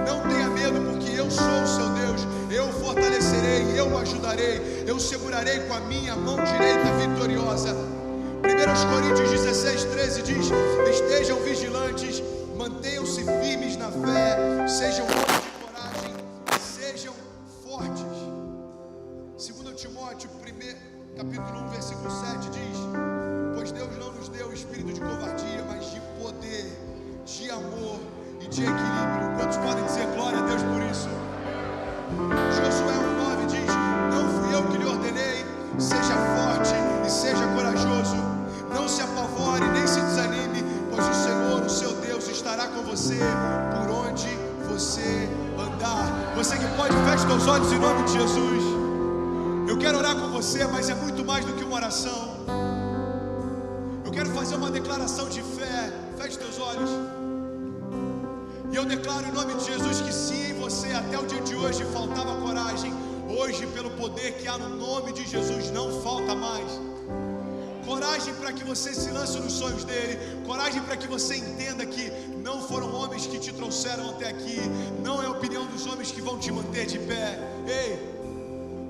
Não tenha medo, porque eu sou o seu Deus. Eu o fortalecerei, eu o ajudarei, eu o segurarei com a minha mão direita vitoriosa. 1 Coríntios 16, 13 diz: estejam vigilantes, mantenham-se firmes na fé, sejam homens de coragem, sejam fortes. 2 Timóteo, capítulo 1, versículo 7 diz: pois Deus não nos deu espírito de covardia, mas de poder, de amor e de equilíbrio. Quantos podem dizer glória a Deus por isso? Josué 1,9 diz: não fui eu que lhe ordenei, seja forte e seja corajoso, não se apavore nem se desanime, pois o Senhor, o seu Deus, estará com você por onde você andar. Você que pode, feche seus olhos em nome de Jesus. Eu quero orar com você, mas é muito mais do que uma oração. Eu quero fazer uma declaração de fé. Feche teus olhos. E eu declaro em nome de Jesus que se em você até o dia de hoje faltava coragem, hoje, pelo poder que há no nome de Jesus, não falta mais. Coragem para que você se lance nos sonhos dele. Coragem para que você entenda que não foram homens que te trouxeram até aqui. Não é a opinião dos homens que vão te manter de pé. Ei,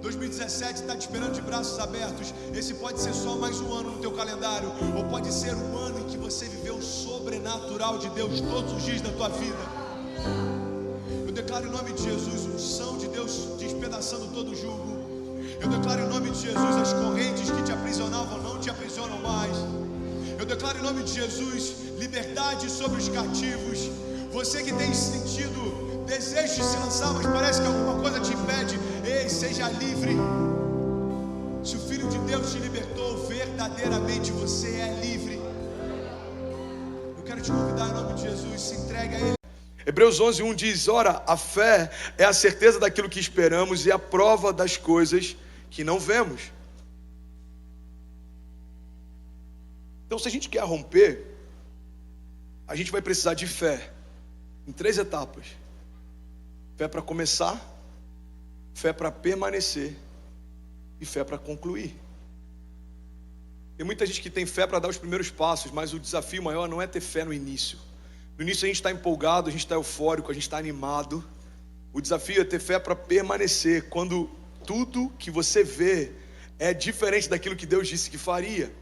2017 está te esperando de braços abertos. Esse pode ser só mais um ano no teu calendário, ou pode ser um ano em que você viveu o sobrenatural de Deus todos os dias da tua vida. Eu declaro em nome de Jesus unção de Deus despedaçando todo o jugo. Eu declaro em nome de Jesus as correntes que te aprisionavam não te aprisionam mais. Eu declaro em nome de Jesus liberdade sobre os cativos. Você que tem sentido desejo de se lançar, mas parece que alguma coisa te impede, ei, seja livre. Se o Filho de Deus te libertou, verdadeiramente você é livre. Eu quero te convidar em nome de Jesus, se entregue a Ele. Hebreus 11:1 diz: ora, a fé é a certeza daquilo que esperamos e a prova das coisas que não vemos. Então, se a gente quer romper, a gente vai precisar de fé em 3 etapas: fé para começar, fé para permanecer e fé para concluir. Tem muita gente que tem fé para dar os primeiros passos, mas o desafio maior não é ter fé no início. No início a gente está empolgado, a gente está eufórico, a gente está animado. O desafio é ter fé para permanecer quando tudo que você vê é diferente daquilo que Deus disse que faria.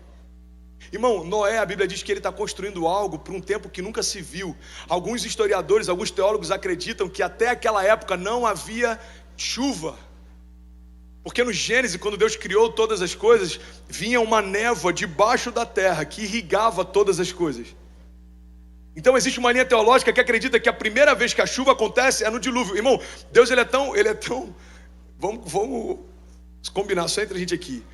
Irmão, Noé, a Bíblia diz que ele está construindo algo para um tempo que nunca se viu. Alguns historiadores, alguns teólogos acreditam que até aquela época não havia chuva. Porque no Gênesis, quando Deus criou todas as coisas, vinha uma névoa debaixo da terra que irrigava todas as coisas. Então existe uma linha teológica que acredita que a primeira vez que a chuva acontece é no dilúvio. Irmão, Deus ele é tão... Vamos combinar só entre a gente aqui.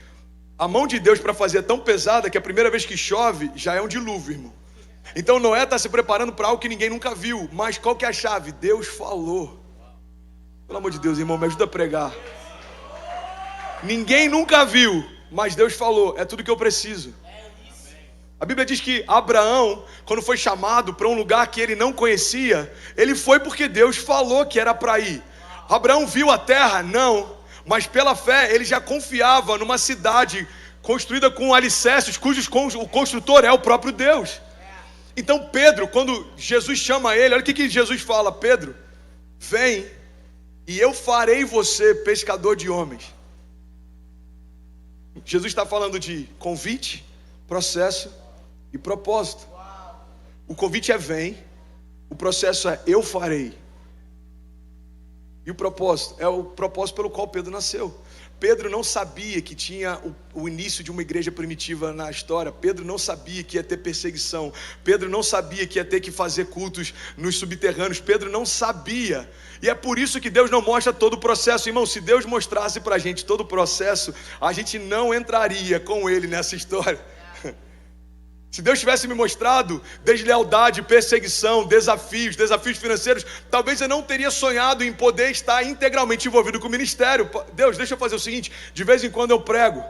A mão de Deus para fazer é tão pesada que a primeira vez que chove já é um dilúvio, irmão. Então Noé está se preparando para algo que ninguém nunca viu. Mas qual que é a chave? Deus falou. Pelo amor de Deus, irmão, me ajuda a pregar. Ninguém nunca viu, mas Deus falou. É tudo que eu preciso. A Bíblia diz que Abraão, quando foi chamado para um lugar que ele não conhecia, ele foi porque Deus falou que era para ir. Abraão viu a terra? Não. Mas pela fé ele já confiava numa cidade construída com alicerces, o construtor é o próprio Deus. Então Pedro, quando Jesus chama ele, olha o que Jesus fala: Pedro, vem e eu farei você pescador de homens. Jesus está falando de convite, processo e propósito. O convite é vem, o processo é eu farei. E o propósito é o propósito pelo qual Pedro nasceu. Pedro não sabia que tinha o início de uma igreja primitiva na história. Pedro não sabia que ia ter perseguição. Pedro não sabia que ia ter que fazer cultos nos subterrâneos. Pedro não sabia. E é por isso que Deus não mostra todo o processo. Irmão, se Deus mostrasse pra gente todo o processo, a gente não entraria com Ele nessa história. Se Deus tivesse me mostrado deslealdade, perseguição, desafios financeiros, talvez eu não teria sonhado em poder estar integralmente envolvido com o ministério. Deus, deixa eu fazer o seguinte: de vez em quando eu prego.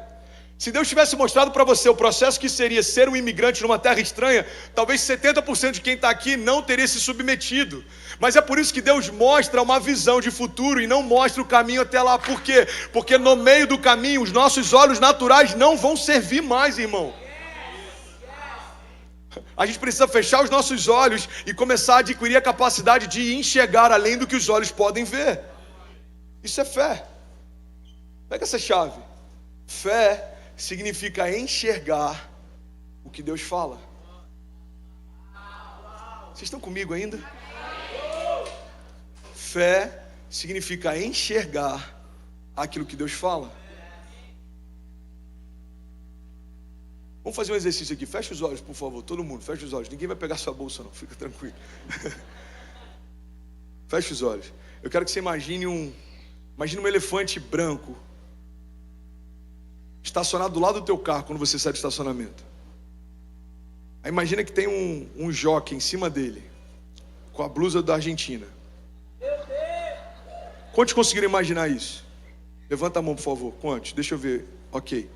Se Deus tivesse mostrado para você o processo que seria ser um imigrante numa terra estranha, talvez 70% de quem está aqui não teria se submetido. Mas é por isso que Deus mostra uma visão de futuro e não mostra o caminho até lá. Por quê? Porque no meio do caminho os nossos olhos naturais não vão servir mais, irmão. A gente precisa fechar os nossos olhos e começar a adquirir a capacidade de enxergar além do que os olhos podem ver. Isso é fé. Pega essa chave. Fé significa enxergar o que Deus fala. Vocês estão comigo ainda? Fé significa enxergar aquilo que Deus fala. Vamos fazer um exercício aqui. Fecha os olhos, por favor. Todo mundo, fecha os olhos. Ninguém vai pegar sua bolsa, não. Fica tranquilo. Fecha os olhos. Eu quero que você imagine um elefante branco estacionado do lado do teu carro quando você sai do estacionamento. Aí imagina que tem um jockey em cima dele, com a blusa da Argentina. Quantos conseguiram imaginar isso? Levanta a mão, por favor. Quantos? Deixa eu ver. Ok.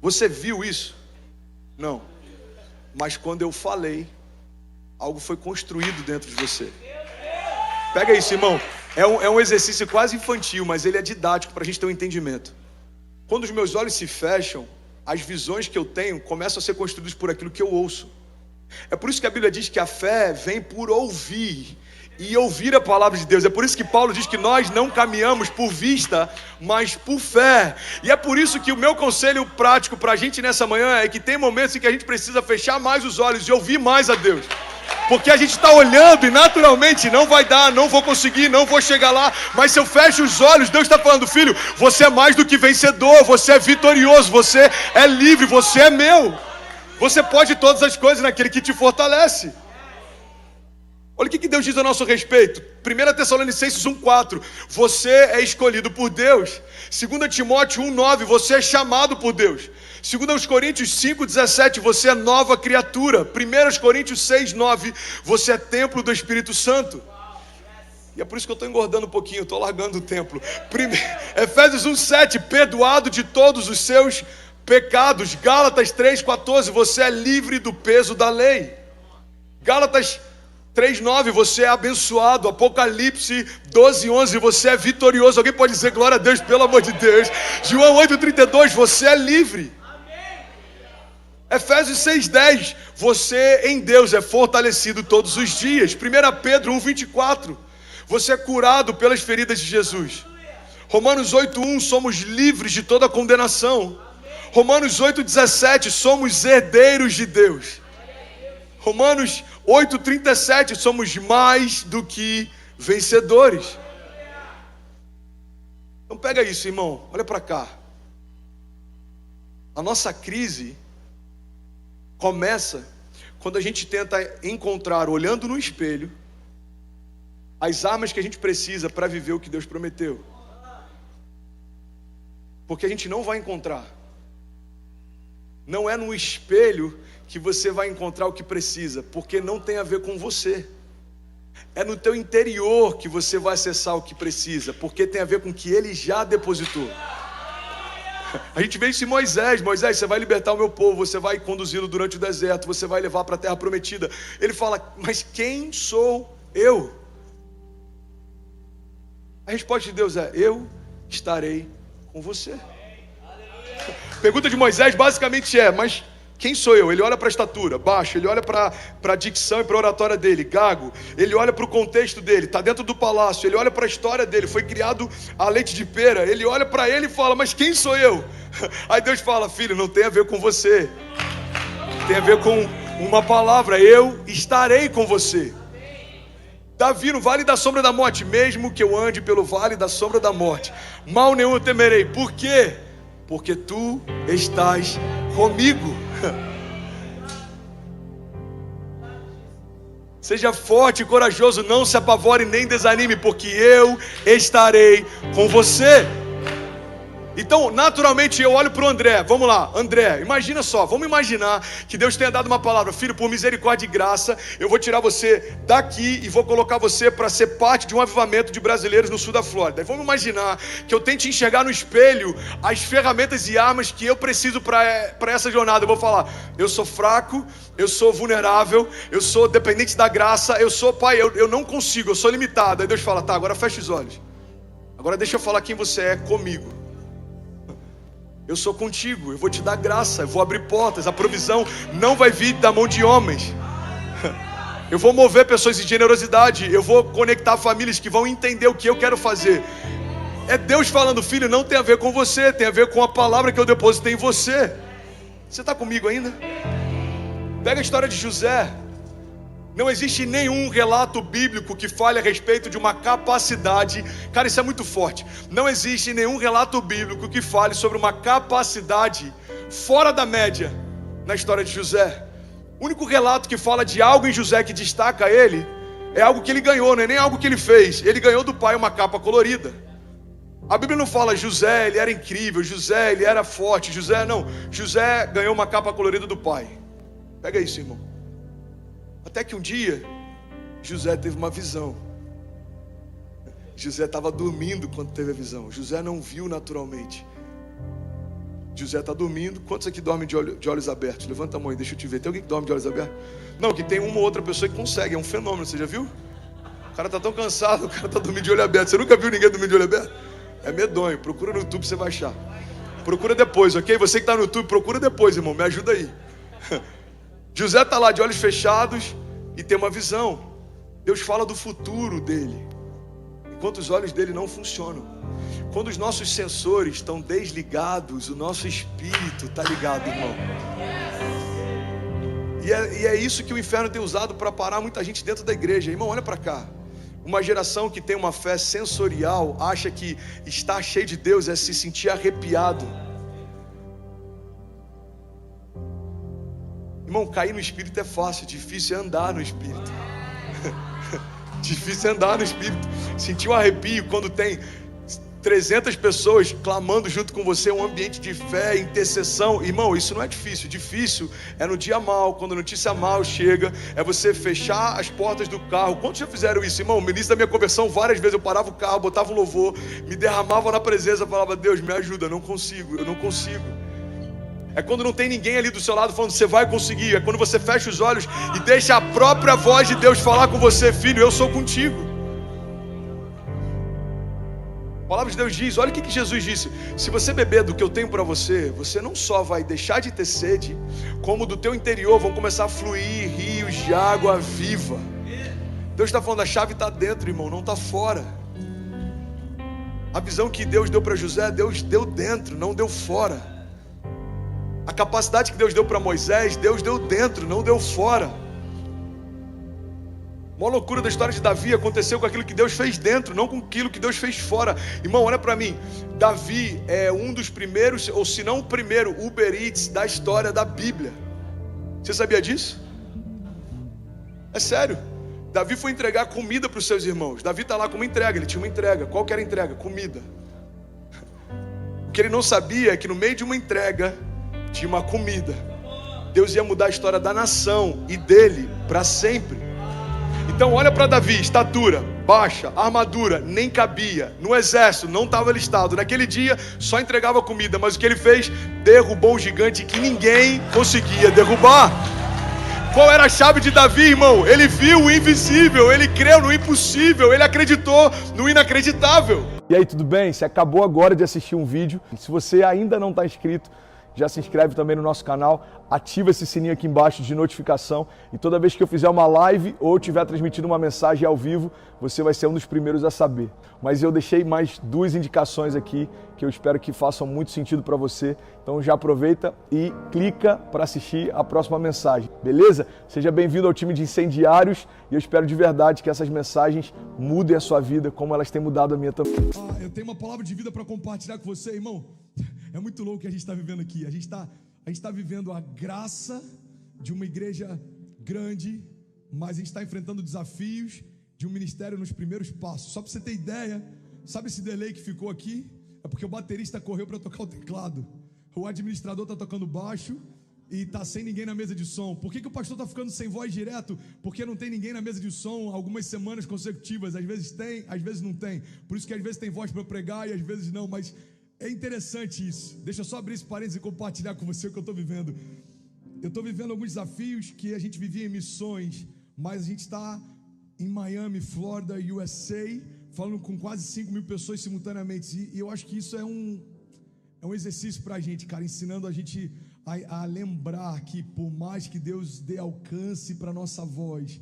Você viu isso? Não. Mas quando eu falei, algo foi construído dentro de você. Pega isso, irmão. É um exercício quase infantil, mas ele é didático para a gente ter um entendimento. Quando os meus olhos se fecham, as visões que eu tenho começam a ser construídas por aquilo que eu ouço. É por isso que a Bíblia diz que a fé vem por ouvir e ouvir a palavra de Deus. É por isso que Paulo diz que nós não caminhamos por vista, mas por fé. E é por isso que o meu conselho prático para a gente nessa manhã é que tem momentos em que a gente precisa fechar mais os olhos e ouvir mais a Deus. Porque a gente está olhando e naturalmente não vai dar, não vou conseguir, não vou chegar lá. Mas se eu fecho os olhos, Deus está falando: filho, você é mais do que vencedor, você é vitorioso, você é livre, você é meu. Você pode todas as coisas naquele que te fortalece. Olha o que Deus diz a nosso respeito. 1 Tessalonicenses 1,4. Você é escolhido por Deus. 2 Timóteo 1,9. Você é chamado por Deus. 2 Coríntios 5,17. Você é nova criatura. 1 Coríntios 6,9. Você é templo do Espírito Santo. E é por isso que eu estou engordando um pouquinho, estou largando o templo. Efésios 1,7. Perdoado de todos os seus pecados. Gálatas 3,14. Você é livre do peso da lei. Gálatas 3,9, você é abençoado. Apocalipse 12,11, você é vitorioso. Alguém pode dizer glória a Deus, pelo amor de Deus. João 8,32, você é livre. Efésios 6,10, você em Deus é fortalecido todos os dias. 1 Pedro 1,24, você é curado pelas feridas de Jesus. Romanos 8,1, somos livres de toda condenação. Romanos 8,17, somos herdeiros de Deus. Romanos 8,37, somos mais do que vencedores. Então pega isso, irmão, olha para cá. A nossa crise começa quando a gente tenta encontrar, olhando no espelho, as armas que a gente precisa para viver o que Deus prometeu. Porque a gente não vai encontrar. Não é no espelho que você vai encontrar o que precisa, porque não tem a ver com você. É no teu interior que você vai acessar o que precisa, porque tem a ver com o que Ele já depositou. A gente vê isso em Moisés. Moisés, você vai libertar o meu povo, você vai conduzi-lo durante o deserto, você vai levar para a terra prometida. Ele fala, mas quem sou eu? A resposta de Deus é, eu estarei com você. A pergunta de Moisés basicamente é, mas quem sou eu? Ele olha para a estatura, baixo. Ele olha para a dicção e para a oratória dele, gago. Ele olha para o contexto dele, está dentro do palácio. Ele olha para a história dele, foi criado a leite de pera. Ele olha para ele e fala, mas quem sou eu? Aí Deus fala, filho, não tem a ver com você. Tem a ver com uma palavra, eu estarei com você. Davi, no vale da sombra da morte, mesmo que eu ande pelo vale da sombra da morte, mal nenhum eu temerei. Por quê? Porque tu estás comigo. Seja forte e corajoso, não se apavore nem desanime, porque eu estarei com você. Então, naturalmente, eu olho para o André. Vamos lá, André, imagina só. Vamos imaginar que Deus tenha dado uma palavra. Filho, por misericórdia e graça, eu vou tirar você daqui e vou colocar você para ser parte de um avivamento de brasileiros no sul da Flórida. E vamos imaginar que eu tente enxergar no espelho as ferramentas e armas que eu preciso para essa jornada. Eu vou falar, eu sou fraco, eu sou vulnerável, eu sou dependente da graça, eu sou, pai, eu não consigo, eu sou limitado. Aí Deus fala, tá, agora fecha os olhos. Agora deixa eu falar quem você é comigo. Eu sou contigo, eu vou te dar graça, eu vou abrir portas, a provisão não vai vir da mão de homens. Eu vou mover pessoas em generosidade, eu vou conectar famílias que vão entender o que eu quero fazer. É Deus falando, filho, não tem a ver com você, tem a ver com a palavra que eu depositei em você. Você está comigo ainda? Pega a história de José. Não existe nenhum relato bíblico que fale a respeito de uma capacidade. Cara, isso é muito forte. Não existe nenhum relato bíblico que fale sobre uma capacidade fora da média na história de José. O único relato que fala de algo em José que destaca ele é algo que ele ganhou, não é nem algo que ele fez. Ele ganhou do pai uma capa colorida. A Bíblia não fala José, ele era incrível, José, ele era forte, José, não. José ganhou uma capa colorida do pai. Pega isso, irmão. Até que um dia, José teve uma visão. José estava dormindo quando teve a visão. José não viu naturalmente. José está dormindo. Quantos aqui dormem de olhos abertos? Levanta a mão e deixa eu te ver. Tem alguém que dorme de olhos abertos? Não, que tem uma ou outra pessoa que consegue. É um fenômeno, você já viu? O cara está tão cansado, o cara está dormindo de olho aberto. Você nunca viu ninguém dormir de olho aberto? É medonho. Procura no YouTube, você vai achar. Procura depois, ok? Você que está no YouTube, procura depois, irmão. Me ajuda aí. José está lá de olhos fechados e tem uma visão. Deus fala do futuro dele, enquanto os olhos dele não funcionam. Quando os nossos sensores estão desligados, o nosso espírito está ligado, irmão. E é isso que o inferno tem usado para parar muita gente dentro da igreja. Irmão, olha para cá. Uma geração que tem uma fé sensorial acha que estar cheio de Deus é se sentir arrepiado. Irmão, cair no Espírito é fácil, difícil é andar no Espírito. Difícil é andar no Espírito. Sentir um arrepio quando tem 300 pessoas clamando junto com você, um ambiente de fé, intercessão. Irmão, isso não é difícil. Difícil é no dia mal, quando a notícia mal chega, é você fechar as portas do carro. Quantos já fizeram isso, irmão? No início da minha conversão, várias vezes eu parava o carro, botava um louvor, me derramava na presença, falava: Deus, me ajuda, eu não consigo. É quando não tem ninguém ali do seu lado falando: você vai conseguir. É quando você fecha os olhos e deixa a própria voz de Deus falar com você: filho, eu sou contigo. A palavra de Deus diz, olha o que Jesus disse: se você beber do que eu tenho para você, você não só vai deixar de ter sede, como do teu interior vão começar a fluir rios de água viva. Deus está falando, a chave está dentro, irmão, não está fora. A visão que Deus deu para José, Deus deu dentro, não deu fora. A capacidade que Deus deu para Moisés, Deus deu dentro, não deu fora. A maior loucura da história de Davi aconteceu com aquilo que Deus fez dentro, não com aquilo que Deus fez fora. Irmão, olha para mim. Davi é um dos primeiros, ou se não o primeiro, Uber Eats da história da Bíblia. Você sabia disso? É sério. Davi foi entregar comida para os seus irmãos. Davi está lá com uma entrega, ele tinha uma entrega. Qual que era a entrega? Comida. O que ele não sabia é que no meio de uma entrega tinha uma comida. Deus ia mudar a história da nação e dele para sempre. Então olha para Davi, estatura baixa, armadura, nem cabia, no exército não estava listado, naquele dia só entregava comida, mas o que ele fez? Derrubou um gigante que ninguém conseguia derrubar. Qual era a chave de Davi, irmão? Ele viu o invisível, ele creu no impossível, ele acreditou no inacreditável. E aí, tudo bem? Você acabou agora de assistir um vídeo, e se você ainda não está inscrito, já se inscreve também no nosso canal, ativa esse sininho aqui embaixo de notificação e toda vez que eu fizer uma live ou estiver transmitindo uma mensagem ao vivo, você vai ser um dos primeiros a saber. Mas eu deixei mais 2 indicações aqui que eu espero que façam muito sentido para você. Então já aproveita e clica para assistir a próxima mensagem, beleza? Seja bem-vindo ao time de incendiários e eu espero de verdade que essas mensagens mudem a sua vida como elas têm mudado a minha também. Eu tenho uma palavra de vida para compartilhar com você, irmão. É muito louco o que a gente está vivendo aqui. A gente está vivendo a graça de uma igreja grande, mas a gente está enfrentando desafios de um ministério nos primeiros passos. Só para você ter ideia, sabe esse delay que ficou aqui? É porque o baterista correu para tocar o teclado, o administrador está tocando baixo e está sem ninguém na mesa de som. Por que o pastor está ficando sem voz direto? Porque não tem ninguém na mesa de som algumas semanas consecutivas. Às vezes tem, às vezes não tem. Por isso que às vezes tem voz para pregar e às vezes não, mas é interessante isso. Deixa eu só abrir esse parênteses e compartilhar com você o que eu estou vivendo. Eu estou vivendo alguns desafios que a gente vivia em missões, mas a gente está em Miami, Flórida, USA, falando com quase 5.000 pessoas simultaneamente. E eu acho que isso é um exercício para a gente, cara, ensinando a gente a lembrar que por mais que Deus dê alcance para a nossa voz,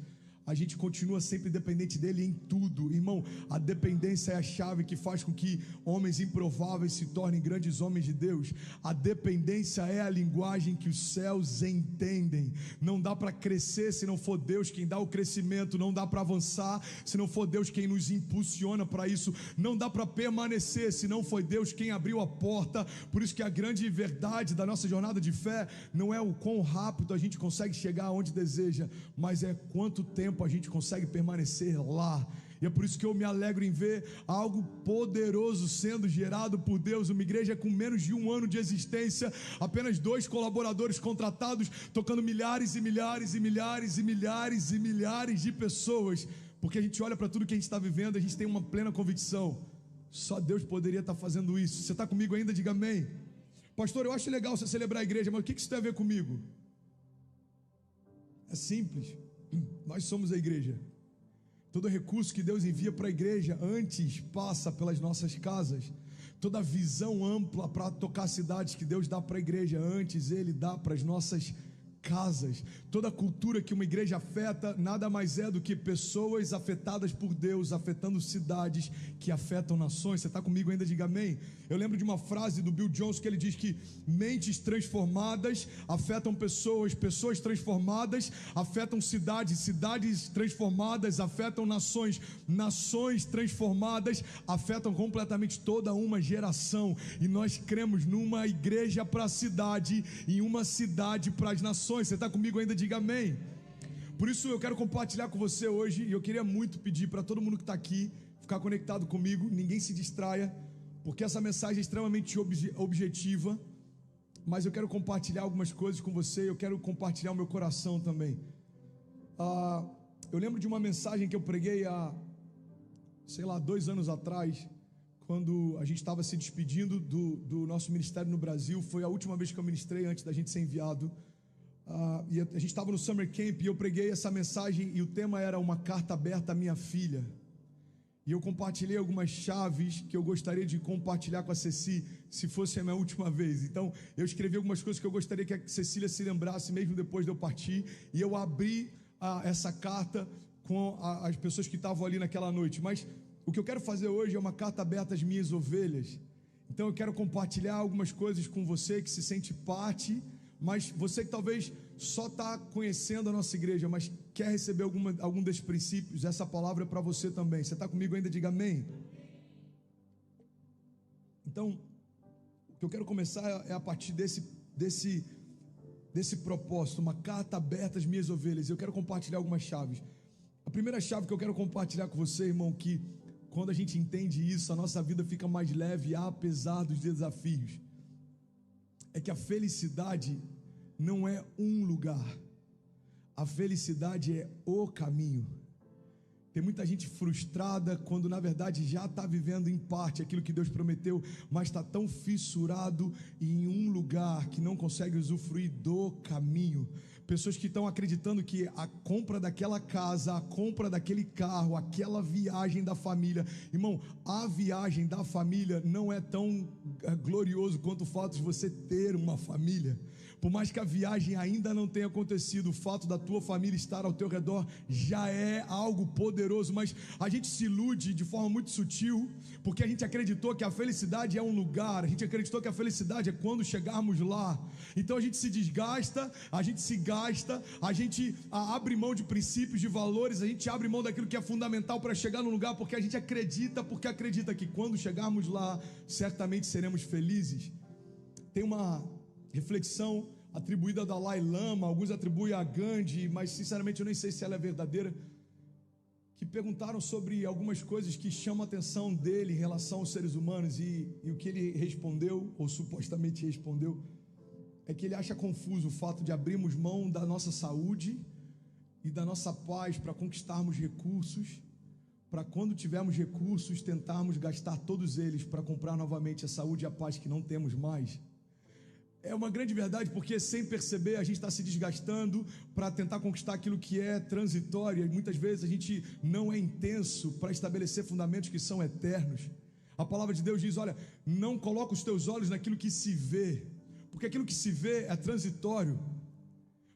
a gente continua sempre dependente dele em tudo. Irmão, a dependência é a chave que faz com que homens improváveis se tornem grandes homens de Deus. A dependência é a linguagem que os céus entendem. Não dá para crescer se não for Deus quem dá o crescimento. Não dá para avançar se não for Deus quem nos impulsiona para isso. Não dá para permanecer se não foi Deus quem abriu a porta. Por isso que a grande verdade da nossa jornada de fé não é o quão rápido a gente consegue chegar aonde deseja, mas é quanto tempo a gente consegue permanecer lá. E é por isso que eu me alegro em ver algo poderoso sendo gerado por Deus. Uma igreja com menos de 1 ano de existência, apenas 2 colaboradores contratados, tocando milhares e milhares e milhares e milhares e milhares de pessoas. Porque a gente olha para tudo que a gente está vivendo, a gente tem uma plena convicção: só Deus poderia estar fazendo isso. Você está comigo ainda? Diga amém. Pastor, eu acho legal você celebrar a igreja, mas o que isso tem a ver comigo? É simples. Nós somos a igreja. Todo recurso que Deus envia para a igreja antes passa pelas nossas casas. Toda visão ampla para tocar cidades que Deus dá para a igreja antes Ele dá para as nossas casas. Toda cultura que uma igreja afeta nada mais é do que pessoas afetadas por Deus, afetando cidades que afetam nações. Você está comigo ainda? Diga amém. Eu lembro de uma frase do Bill Johnson que ele diz que mentes transformadas afetam pessoas, pessoas transformadas afetam cidades, cidades transformadas afetam nações, nações transformadas afetam completamente toda uma geração. E nós cremos numa igreja para a cidade e uma cidade para as nações. corações. Você está comigo ainda? Diga amém. Por isso eu quero compartilhar com você hoje, e eu queria muito pedir para todo mundo que está aqui ficar conectado comigo, ninguém se distraia, porque essa mensagem é extremamente objetiva, mas eu quero compartilhar algumas coisas com você, eu quero compartilhar o meu coração também. Eu lembro de uma mensagem que eu preguei há, 2 anos atrás, quando a gente estava se despedindo do nosso ministério no Brasil. Foi a última vez que eu ministrei antes da gente ser enviado. E a gente estava no Summer Camp e eu preguei essa mensagem e o tema era uma carta aberta à minha filha. E eu compartilhei algumas chaves que eu gostaria de compartilhar com a Ceci, se fosse a minha última vez. Então, eu escrevi algumas coisas que eu gostaria que a Cecília se lembrasse, mesmo depois de eu partir. E eu abri essa carta com as pessoas que estavam ali naquela noite. Mas o que eu quero fazer hoje é uma carta aberta às minhas ovelhas. Então, eu quero compartilhar algumas coisas com você que se sente parte, mas você que talvez só está conhecendo a nossa igreja, mas quer receber algum desses princípios, essa palavra é para você também. Você está comigo ainda? Diga amém. Então, o que eu quero começar é a partir desse propósito, uma carta aberta às minhas ovelhas. Eu quero compartilhar algumas chaves. A primeira chave que eu quero compartilhar com você, irmão, que quando a gente entende isso, a nossa vida fica mais leve, apesar dos desafios, é que a felicidade não é um lugar, a felicidade é o caminho. Tem muita gente frustrada quando na verdade já está vivendo em parte aquilo que Deus prometeu, mas está tão fissurado em um lugar que não consegue usufruir do caminho. Pessoas que estão acreditando que a compra daquela casa, a compra daquele carro, aquela viagem da família, irmão, a viagem da família não é tão glorioso quanto o fato de você ter uma família. Por mais que a viagem ainda não tenha acontecido, o fato da tua família estar ao teu redor já é algo poderoso, mas a gente se ilude de forma muito sutil, porque a gente acreditou que a felicidade é um lugar, a gente acreditou que a felicidade é quando chegarmos lá. Então a gente se desgasta, a gente se gasta, a gente abre mão de princípios, de valores, a gente abre mão daquilo que é fundamental para chegar no lugar, porque a gente acredita que quando chegarmos lá, certamente seremos felizes. Tem uma reflexão atribuída a Dalai Lama, alguns atribuem a Gandhi, mas sinceramente eu nem sei se ela é verdadeira, que perguntaram sobre algumas coisas que chamam a atenção dele em relação aos seres humanos, e o que ele respondeu, ou supostamente respondeu, é que ele acha confuso o fato de abrirmos mão da nossa saúde e da nossa paz para conquistarmos recursos, para quando tivermos recursos tentarmos gastar todos eles para comprar novamente a saúde e a paz que não temos mais. É uma grande verdade, porque sem perceber a gente está se desgastando para tentar conquistar aquilo que é transitório, e muitas vezes a gente não é intenso para estabelecer fundamentos que são eternos. A palavra de Deus diz: olha, não coloca os teus olhos naquilo que se vê, porque aquilo que se vê é transitório.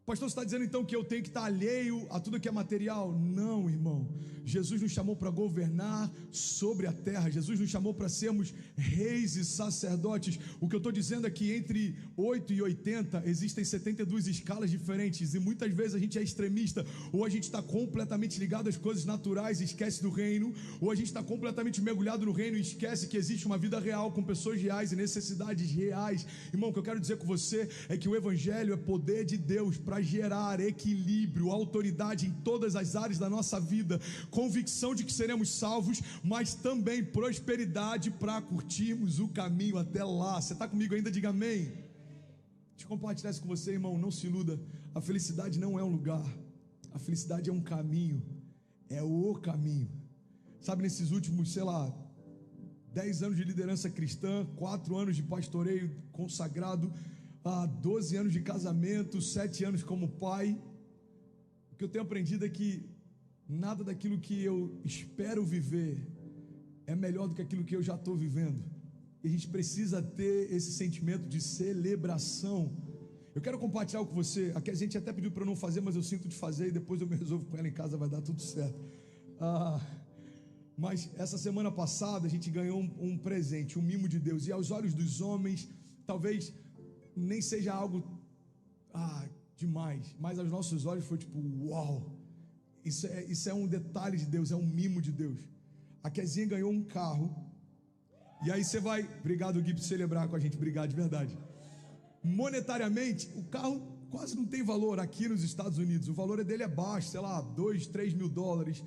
Pastor, você está dizendo então que eu tenho que estar alheio a tudo que é material? Não, irmão. Jesus nos chamou para governar sobre a terra. Jesus nos chamou para sermos reis e sacerdotes. O que eu estou dizendo é que entre 8 e 80 existem 72 escalas diferentes, e muitas vezes a gente é extremista. Ou a gente está completamente ligado às coisas naturais e esquece do reino, ou a gente está completamente mergulhado no reino e esquece que existe uma vida real com pessoas reais e necessidades reais. Irmão, o que eu quero dizer com você é que o evangelho é poder de Deus para gerar equilíbrio, autoridade em todas as áreas da nossa vida, convicção de que seremos salvos, mas também prosperidade para curtirmos o caminho até lá. Você está comigo ainda? Diga amém. Deixa eu compartilhar isso com você, irmão. Não se iluda, a felicidade não é um lugar, a felicidade é um caminho, é o caminho. Sabe, nesses últimos 10 anos de liderança cristã, 4 anos de pastoreio consagrado, 12 anos de casamento, 7 anos como pai, o que eu tenho aprendido é que nada daquilo que eu espero viver é melhor do que aquilo que eu já estou vivendo, e a gente precisa ter esse sentimento de celebração. Eu quero compartilhar com você, aqui a gente até pediu para eu não fazer, mas eu sinto de fazer, e depois eu me resolvo com ela em casa, vai dar tudo certo. Mas essa semana passada a gente ganhou um presente, um mimo de Deus, e aos olhos dos homens talvez nem seja algo demais, mas aos nossos olhos foi tipo, uau, isso é um detalhe de Deus, é um mimo de Deus. A Kezinha ganhou um carro, e aí você vai, obrigado Gui por celebrar com a gente, obrigado de verdade. Monetariamente, o carro quase não tem valor aqui nos Estados Unidos. O valor dele é baixo, sei lá, 2, 3 mil dólares.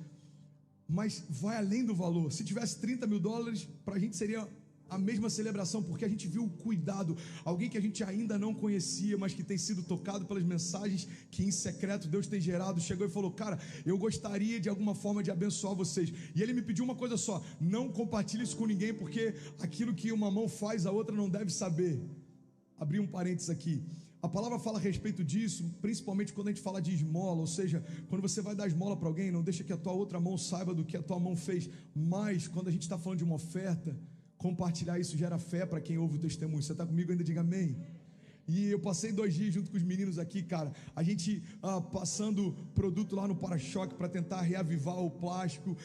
Mas vai além do valor. Se tivesse 30 mil dólares, para a gente seria a mesma celebração, porque a gente viu o cuidado. Alguém que a gente ainda não conhecia, mas que tem sido tocado pelas mensagens que em secreto Deus tem gerado, chegou e falou: cara, eu gostaria de alguma forma de abençoar vocês. E ele me pediu uma coisa só: não compartilhe isso com ninguém, porque aquilo que uma mão faz, a outra não deve saber. Abri um parênteses aqui. A palavra fala a respeito disso, principalmente quando a gente fala de esmola, ou seja, quando você vai dar esmola para alguém, não deixa que a tua outra mão saiba do que a tua mão fez. Mas quando a gente está falando de uma oferta, compartilhar isso gera fé para quem ouve o testemunho. Você está comigo ainda? Diga amém. E eu passei 2 dias junto com os meninos aqui, cara. A gente passando produto lá no para-choque para tentar reavivar o plástico.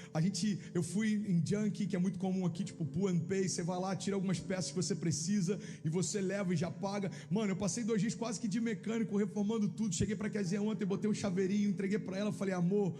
Eu fui em Junkie, que é muito comum aqui, tipo Pull and Pay. Você vai lá, tira algumas peças que você precisa e você leva e já paga. Mano, eu passei 2 dias quase que de mecânico, reformando tudo. Cheguei para a Kézia ontem, botei um chaveirinho, entreguei para ela, falei: amor,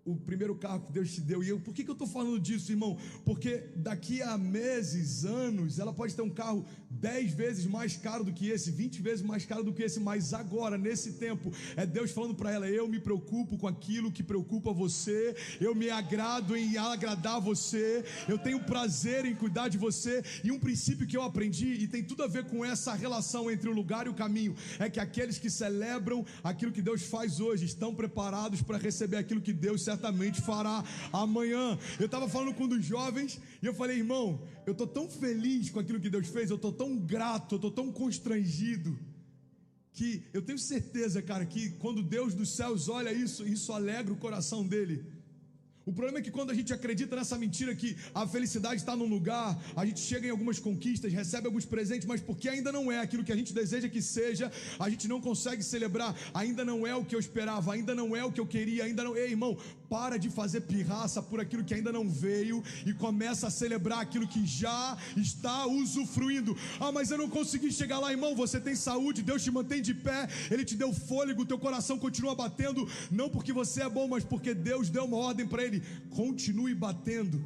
o primeiro carro que Deus te deu. E por que eu estou falando disso, irmão? Porque daqui a meses, anos, ela pode ter um carro 10 vezes mais caro do que esse, 20 vezes mais caro do que esse, mas agora, nesse tempo, é Deus falando para ela: eu me preocupo com aquilo que preocupa você, eu me agrado em agradar você, eu tenho prazer em cuidar de você. E um princípio que eu aprendi, e tem tudo a ver com essa relação entre o lugar e o caminho, é que aqueles que celebram aquilo que Deus faz hoje, estão preparados para receber aquilo que Deus certamente fará amanhã. Eu estava falando com um dos jovens e eu falei: irmão, eu estou tão feliz com aquilo que Deus fez, eu estou tão grato, eu estou tão constrangido, que eu tenho certeza, cara, que quando Deus dos céus olha isso alegra o coração dele. O problema é que quando a gente acredita nessa mentira que a felicidade está num lugar, a gente chega em algumas conquistas, recebe alguns presentes, mas porque ainda não é aquilo que a gente deseja que seja, a gente não consegue celebrar. Ainda não é o que eu esperava, ainda não é o que eu queria, ainda não. Ei, irmão, para de fazer pirraça por aquilo que ainda não veio e começa a celebrar aquilo que já está usufruindo. Ah, mas eu não consegui chegar lá. Irmão, você tem saúde, Deus te mantém de pé, Ele te deu fôlego, teu coração continua batendo, não porque você é bom, mas porque Deus deu uma ordem para Ele: continue batendo,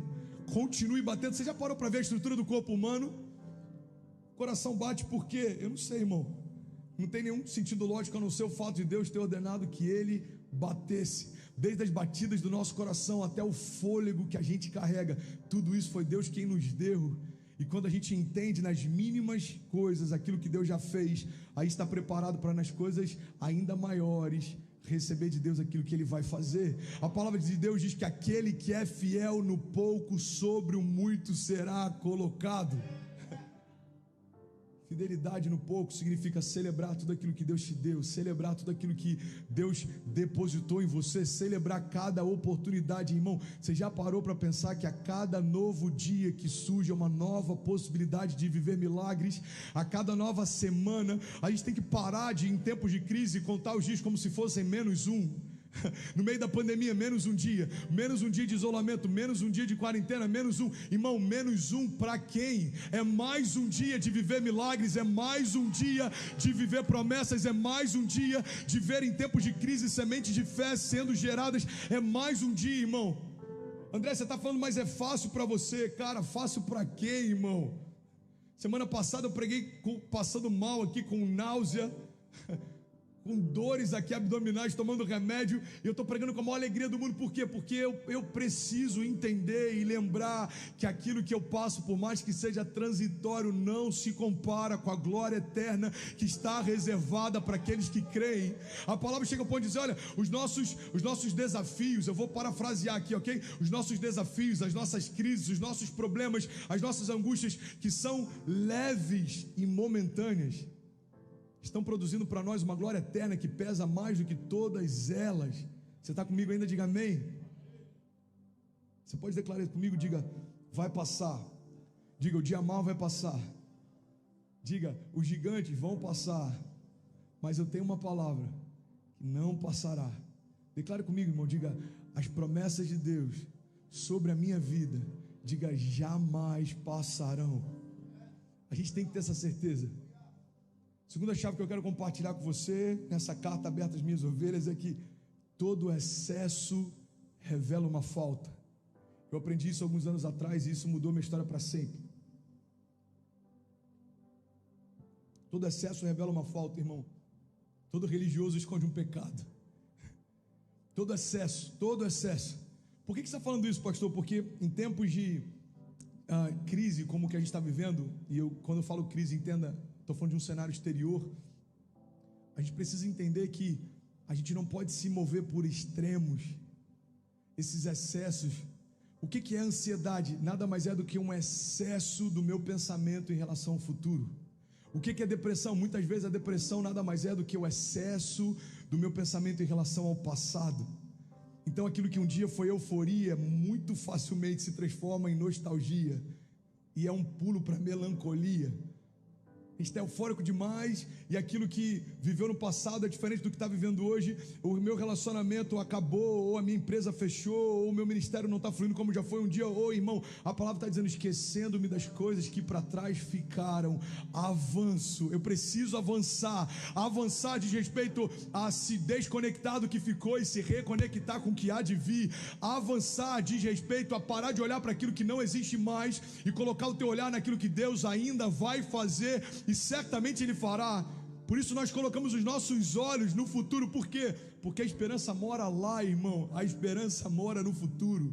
continue batendo. Você já parou para ver a estrutura do corpo humano? O coração bate por quê? Eu não sei, irmão. Não tem nenhum sentido lógico a não ser o fato de Deus ter ordenado que ele batesse. Desde as batidas do nosso coração até o fôlego que a gente carrega, tudo isso foi Deus quem nos deu. E quando a gente entende nas mínimas coisas aquilo que Deus já fez, aí está preparado para nas coisas ainda maiores receber de Deus aquilo que Ele vai fazer. A palavra de Deus diz que aquele que é fiel no pouco, sobre o muito será colocado. Fidelidade no pouco significa celebrar tudo aquilo que Deus te deu, celebrar tudo aquilo que Deus depositou em você, celebrar cada oportunidade. Irmão, você já parou para pensar que a cada novo dia que surge uma nova possibilidade de viver milagres? A cada nova semana a gente tem que parar de, em tempos de crise, contar os dias como se fossem menos um. No meio da pandemia, menos um dia de isolamento, menos um dia de quarentena, menos um. Irmão, menos um para quem? É mais um dia de viver milagres, é mais um dia de viver promessas, é mais um dia de ver em tempos de crise sementes de fé sendo geradas, é mais um dia, irmão. André, você está falando, mas é fácil para você. Cara, fácil para quem, irmão? Semana passada eu preguei passando mal aqui, com náusea, com dores aqui abdominais, tomando remédio, e eu estou pregando com a maior alegria do mundo. Por quê? Porque eu preciso entender e lembrar que aquilo que eu passo, por mais que seja transitório, não se compara com a glória eterna que está reservada para aqueles que creem. A palavra chega ao ponto de dizer: olha, os nossos desafios, eu vou parafrasear aqui, ok? Os nossos desafios, as nossas crises, os nossos problemas, as nossas angústias, que são leves e momentâneas, estão produzindo para nós uma glória eterna que pesa mais do que todas elas. Você está comigo ainda? Diga amém. Você pode declarar comigo? Diga: vai passar. Diga: o dia mau vai passar. Diga: os gigantes vão passar, mas eu tenho uma palavra que não passará. Declare comigo, irmão. Diga: as promessas de Deus sobre a minha vida, diga, jamais passarão. A gente tem que ter essa certeza. Segunda chave que eu quero compartilhar com você, nessa carta aberta às minhas ovelhas, é que todo excesso revela uma falta. Eu aprendi isso alguns anos atrás e isso mudou minha história para sempre. Todo excesso revela uma falta, irmão. Todo religioso esconde um pecado. Todo excesso. Por que você está falando isso, pastor? Porque em tempos de crise como o que a gente está vivendo, e quando eu falo crise, entenda, estou falando de um cenário exterior, a gente precisa entender que a gente não pode se mover por extremos, esses excessos. O que é ansiedade? Nada mais é do que um excesso do meu pensamento em relação ao futuro. O que é depressão? Muitas vezes a depressão nada mais é do que o excesso do meu pensamento em relação ao passado. Então aquilo que um dia foi euforia, muito facilmente se transforma em nostalgia, e é um pulo para melancolia. A gente está eufórico demais, e aquilo que viveu no passado é diferente do que está vivendo hoje. O meu relacionamento acabou, ou a minha empresa fechou, ou o meu ministério não está fluindo como já foi um dia. Ou irmão, a palavra está dizendo, esquecendo-me das coisas que para trás ficaram. Avanço, eu preciso avançar. Avançar diz respeito a se desconectar do que ficou e se reconectar com o que há de vir. Avançar diz respeito a parar de olhar para aquilo que não existe mais e colocar o teu olhar naquilo que Deus ainda vai fazer, e certamente Ele fará. Por isso nós colocamos os nossos olhos no futuro. Por quê? Porque a esperança mora lá, irmão. A esperança mora no futuro.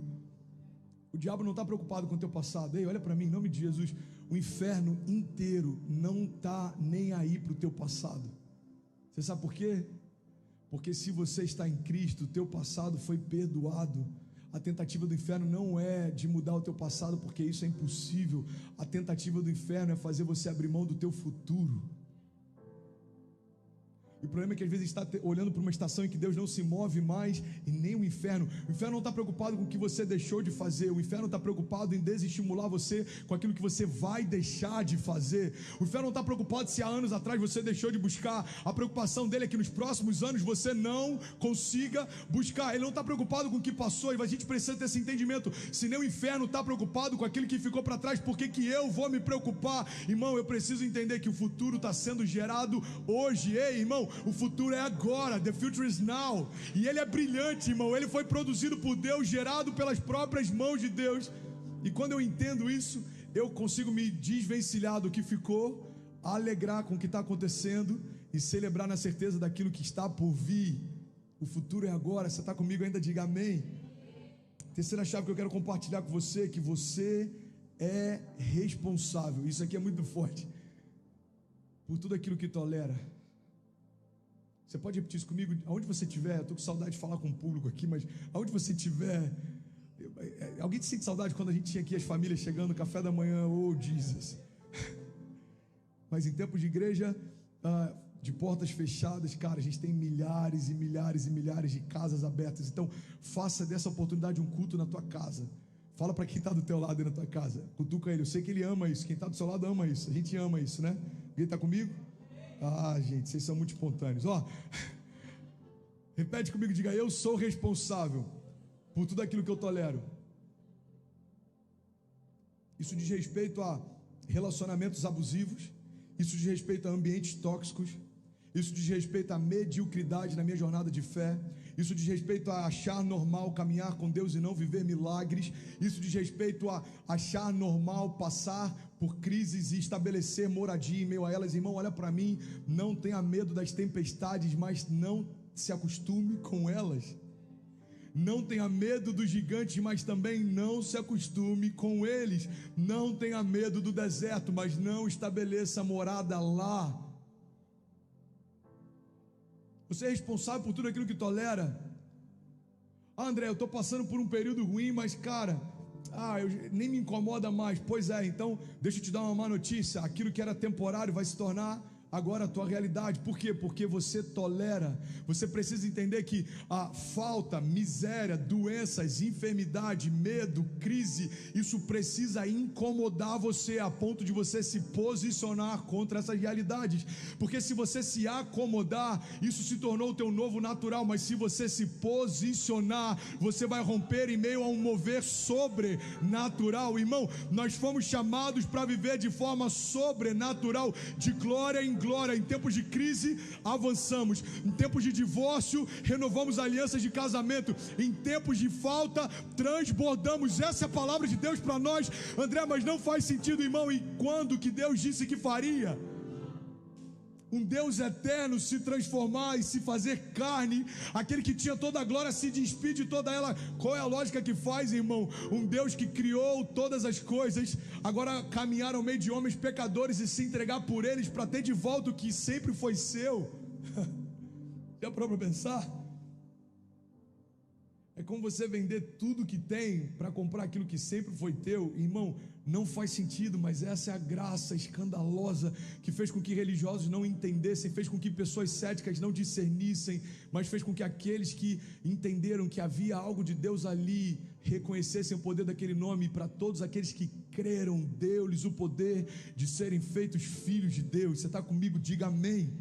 O diabo não está preocupado com o teu passado. Ei, olha para mim, em nome de Jesus. O inferno inteiro não está nem aí para o teu passado. Você sabe por quê? Porque se você está em Cristo, o teu passado foi perdoado. A tentativa do inferno não é de mudar o teu passado, porque isso é impossível. A tentativa do inferno é fazer você abrir mão do teu futuro. E o problema é que às vezes está olhando para uma estação em que Deus não se move mais, e nem o inferno. O inferno não está preocupado com o que você deixou de fazer. O inferno está preocupado em desestimular você com aquilo que você vai deixar de fazer. O inferno não está preocupado se há anos atrás você deixou de buscar. A preocupação dele é que nos próximos anos você não consiga buscar. Ele não está preocupado com o que passou. E a gente precisa ter esse entendimento. Se nem o inferno está preocupado com aquilo que ficou para trás, por que eu vou me preocupar? Irmão, eu preciso entender que o futuro está sendo gerado hoje. Ei, irmão, o futuro é agora, the future is now, e ele é brilhante, irmão. Ele foi produzido por Deus, gerado pelas próprias mãos de Deus, e quando eu entendo isso, eu consigo me desvencilhar do que ficou, alegrar com o que está acontecendo, e celebrar na certeza daquilo que está por vir. O futuro é agora. Você está comigo ainda? Diga amém. Terceira chave que eu quero compartilhar com você, que você é responsável, isso aqui é muito forte, por tudo aquilo que tolera. Você pode repetir isso comigo? Aonde você estiver, eu estou com saudade de falar com o público aqui, mas aonde você estiver, alguém te sente saudade quando a gente tinha aqui as famílias chegando, café da manhã, oh Jesus. Mas em tempos de igreja, de portas fechadas, cara, a gente tem milhares e milhares e milhares de casas abertas. Então faça dessa oportunidade um culto na tua casa. Fala para quem está do teu lado aí na tua casa, cutuca ele, eu sei que ele ama isso, quem está do seu lado ama isso, a gente ama isso, né? Alguém está comigo? Ah, gente, vocês são muito espontâneos. Repete comigo, diga: eu sou responsável por tudo aquilo que eu tolero. Isso diz respeito a relacionamentos abusivos, isso diz respeito a ambientes tóxicos, isso diz respeito à mediocridade na minha jornada de fé, isso diz respeito a achar normal caminhar com Deus e não viver milagres, isso diz respeito a achar normal passar por crises e estabelecer moradia em meio a elas. Irmão, olha para mim, não tenha medo das tempestades, mas não se acostume com elas. Não tenha medo dos gigantes, mas também não se acostume com eles. Não tenha medo do deserto, mas não estabeleça morada lá. Você é responsável por tudo aquilo que tolera. André, eu estou passando por um período ruim, mas cara, nem me incomoda mais. Pois é, então deixa eu te dar uma má notícia. Aquilo que era temporário vai se tornar agora a tua realidade. Por quê? Porque você tolera. Você precisa entender que a falta, miséria, doenças, enfermidade, medo, crise, isso precisa incomodar você a ponto de você se posicionar contra essas realidades. Porque se você se acomodar, isso se tornou o teu novo natural. Mas se você se posicionar, você vai romper em meio a um mover sobrenatural. Irmão, nós fomos chamados para viver de forma sobrenatural, de glória em glória. Em tempos de crise, avançamos. Em tempos de divórcio, renovamos alianças de casamento. Em tempos de falta, transbordamos. Essa é a palavra de Deus para nós. André, mas não faz sentido, irmão. E quando que Deus disse que faria? um Deus eterno se transformar e se fazer carne, aquele que tinha toda a glória se despide de toda ela. Qual é a lógica que faz, irmão? Um Deus que criou todas as coisas, agora caminhar ao meio de homens pecadores e se entregar por eles para ter de volta o que sempre foi seu. Já parou para pensar? É como você vender tudo que tem para comprar aquilo que sempre foi teu. Irmão, não faz sentido, mas essa é a graça escandalosa que fez com que religiosos não entendessem, fez com que pessoas céticas não discernissem, mas fez com que aqueles que entenderam que havia algo de Deus ali, reconhecessem o poder daquele nome. E para todos aqueles que creram, deu-lhes o poder de serem feitos filhos de Deus. Você está comigo? Diga amém.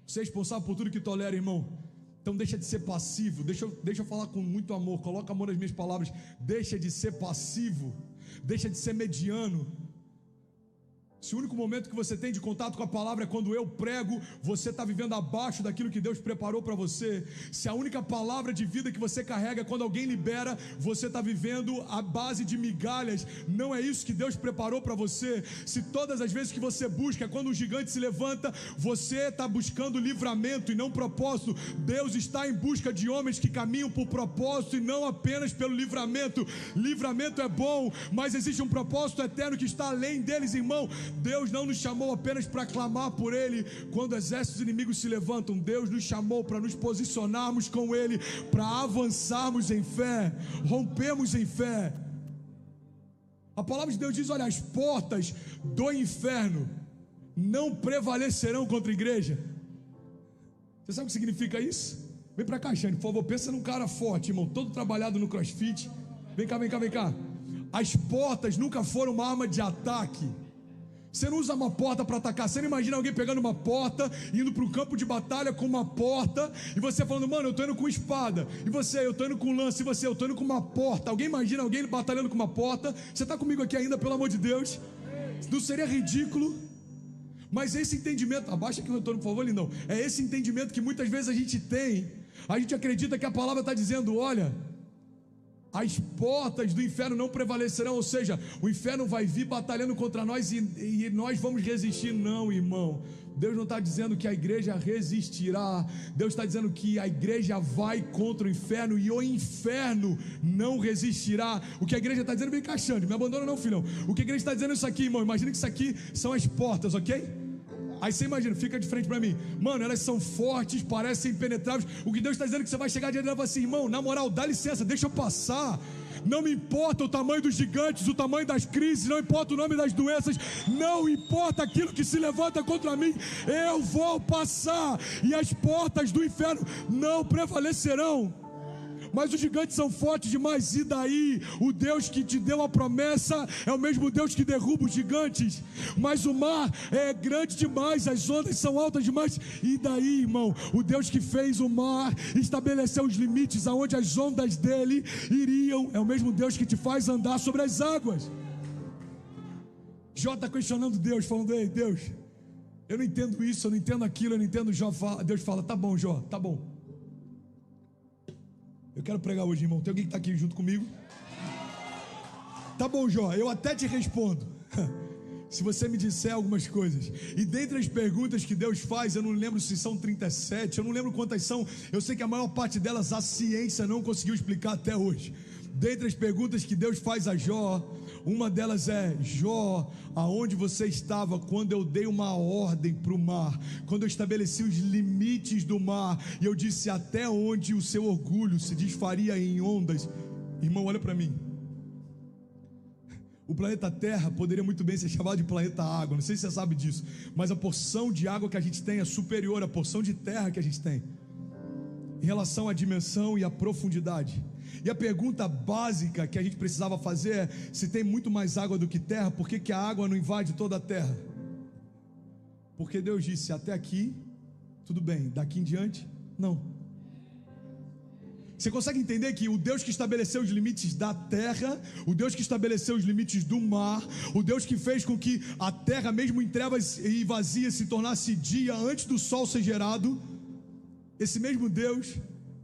Você é responsável por tudo que tolera, irmão. Então deixa de ser passivo, deixa eu falar com muito amor, coloca amor nas minhas palavras. Deixa de ser passivo, deixa de ser mediano. Se o único momento que você tem de contato com a palavra é quando eu prego, você está vivendo abaixo daquilo que Deus preparou para você. Se a única palavra de vida que você carrega é quando alguém libera, você está vivendo à base de migalhas. Não é isso que Deus preparou para você. Se todas as vezes que você busca é quando um gigante se levanta, você está buscando livramento e não propósito. Deus está em busca de homens que caminham por propósito e não apenas pelo livramento. Livramento é bom, mas existe um propósito eterno que está além deles, irmão. Deus não nos chamou apenas para clamar por Ele quando exércitos inimigos se levantam. Deus nos chamou para nos posicionarmos com Ele, para avançarmos em fé, rompermos em fé. A palavra de Deus diz: olha, as portas do inferno não prevalecerão contra a igreja. Você sabe o que significa isso? Vem para cá, Xande, por favor, pensa num cara forte, irmão, todo trabalhado no crossfit. Vem cá, vem cá, vem cá. As portas nunca foram uma arma de ataque. Você não usa uma porta para atacar. Você não imagina alguém pegando uma porta, indo para um campo de batalha com uma porta, e você falando: mano, eu estou indo com espada. E você: eu estou indo com lança. E você: eu estou indo com uma porta. Alguém imagina alguém batalhando com uma porta? Você está comigo aqui ainda, pelo amor de Deus? Não seria ridículo? Mas esse entendimento, abaixa aqui o retorno, por favor, Lindão. É esse entendimento que muitas vezes a gente tem. A gente acredita que a palavra está dizendo: olha, as portas do inferno não prevalecerão, ou seja, o inferno vai vir batalhando contra nós e nós vamos resistir. Não, irmão, Deus não está dizendo que a igreja resistirá. Deus está dizendo que a igreja vai contra o inferno e o inferno não resistirá. O que a igreja está dizendo, vem encaixando, me abandona não, filhão. O que a igreja está dizendo é isso aqui, irmão. Imagina que isso aqui são as portas, ok? Aí você imagina, fica de frente para mim. Mano, elas são fortes, parecem impenetráveis. O que Deus está dizendo é que você vai chegar diante dela e falar assim: irmão, na moral, dá licença, deixa eu passar. Não me importa o tamanho dos gigantes, o tamanho das crises, não importa o nome das doenças, não importa aquilo que se levanta contra mim, eu vou passar. E as portas do inferno não prevalecerão. Mas os gigantes são fortes demais, e daí? O Deus que te deu a promessa é o mesmo Deus que derruba os gigantes. Mas o mar é grande demais, as ondas são altas demais, e daí, irmão? O Deus que fez o mar, estabeleceu os limites aonde as ondas dele iriam, é o mesmo Deus que te faz andar sobre as águas. Jó está questionando Deus, falando: ei, Deus, eu não entendo isso, eu não entendo aquilo, eu não entendo. Deus fala: tá bom, Jó, tá bom. Eu quero pregar hoje, irmão. Tem alguém que está aqui junto comigo? Tá bom, Jó, eu até te respondo se você me disser algumas coisas. E dentre as perguntas que Deus faz, eu não lembro se são 37, eu não lembro quantas são. Eu sei que a maior parte delas a ciência não conseguiu explicar até hoje. Dentre as perguntas que Deus faz a Jó, uma delas é: Jó, aonde você estava quando eu dei uma ordem para o mar, quando eu estabeleci os limites do mar, e eu disse até onde o seu orgulho se desfaria em ondas? Irmão, olha para mim. O planeta Terra poderia muito bem ser chamado de planeta água, não sei se você sabe disso, mas a porção de água que a gente tem é superior à porção de terra que a gente tem, em relação à dimensão e à profundidade. E a pergunta básica que a gente precisava fazer é: se tem muito mais água do que terra, por que a água não invade toda a terra? Porque Deus disse: até aqui, tudo bem, daqui em diante, não. Você consegue entender que o Deus que estabeleceu os limites da terra, o Deus que estabeleceu os limites do mar, o Deus que fez com que a terra, mesmo em trevas e vazia, se tornasse dia antes do sol ser gerado, esse mesmo Deus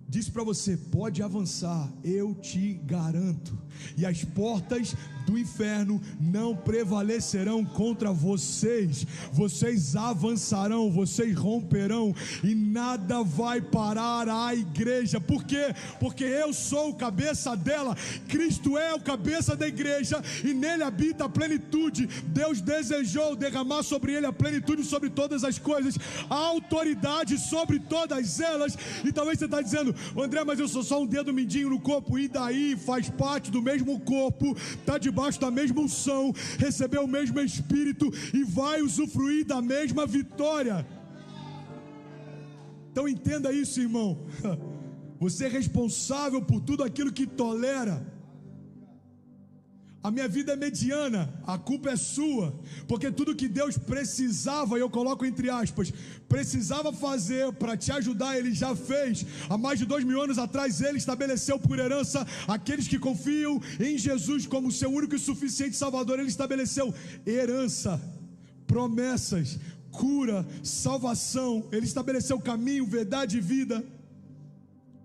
disse para você: pode avançar, eu te garanto, e as portas do inferno não prevalecerão contra vocês. Vocês avançarão, vocês romperão, e nada vai parar a igreja. Por quê? Porque eu sou o cabeça dela, Cristo é o cabeça da igreja, e nele habita a plenitude. Deus desejou derramar sobre ele a plenitude sobre todas as coisas, a autoridade sobre todas elas. E talvez você está dizendo: André, mas eu sou só um dedo mindinho no corpo. E daí? Faz parte do mesmo corpo, está debaixo da mesma unção, recebeu o mesmo Espírito e vai usufruir da mesma vitória. Então entenda isso, irmão. Você é responsável por tudo aquilo que tolera. A minha vida é mediana, a culpa é sua, porque tudo que Deus precisava, e eu coloco entre aspas, precisava fazer para te ajudar, Ele já fez. Há mais de 2000 anos atrás, Ele estabeleceu por herança aqueles que confiam em Jesus como seu único e suficiente Salvador. Ele estabeleceu herança, promessas, cura, salvação. Ele estabeleceu caminho, verdade e vida.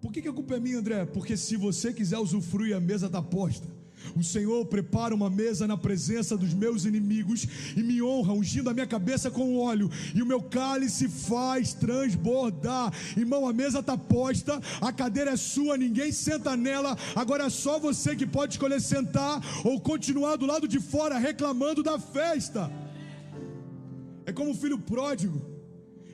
Por que a culpa é minha, André? Porque se você quiser usufruir, a mesa está posta. O Senhor prepara uma mesa na presença dos meus inimigos e me honra, ungindo a minha cabeça com óleo, e o meu cálice faz transbordar. Irmão, a mesa está posta, a cadeira é sua, ninguém senta nela. Agora é só você que pode escolher sentar ou continuar do lado de fora reclamando da festa. É como o filho pródigo.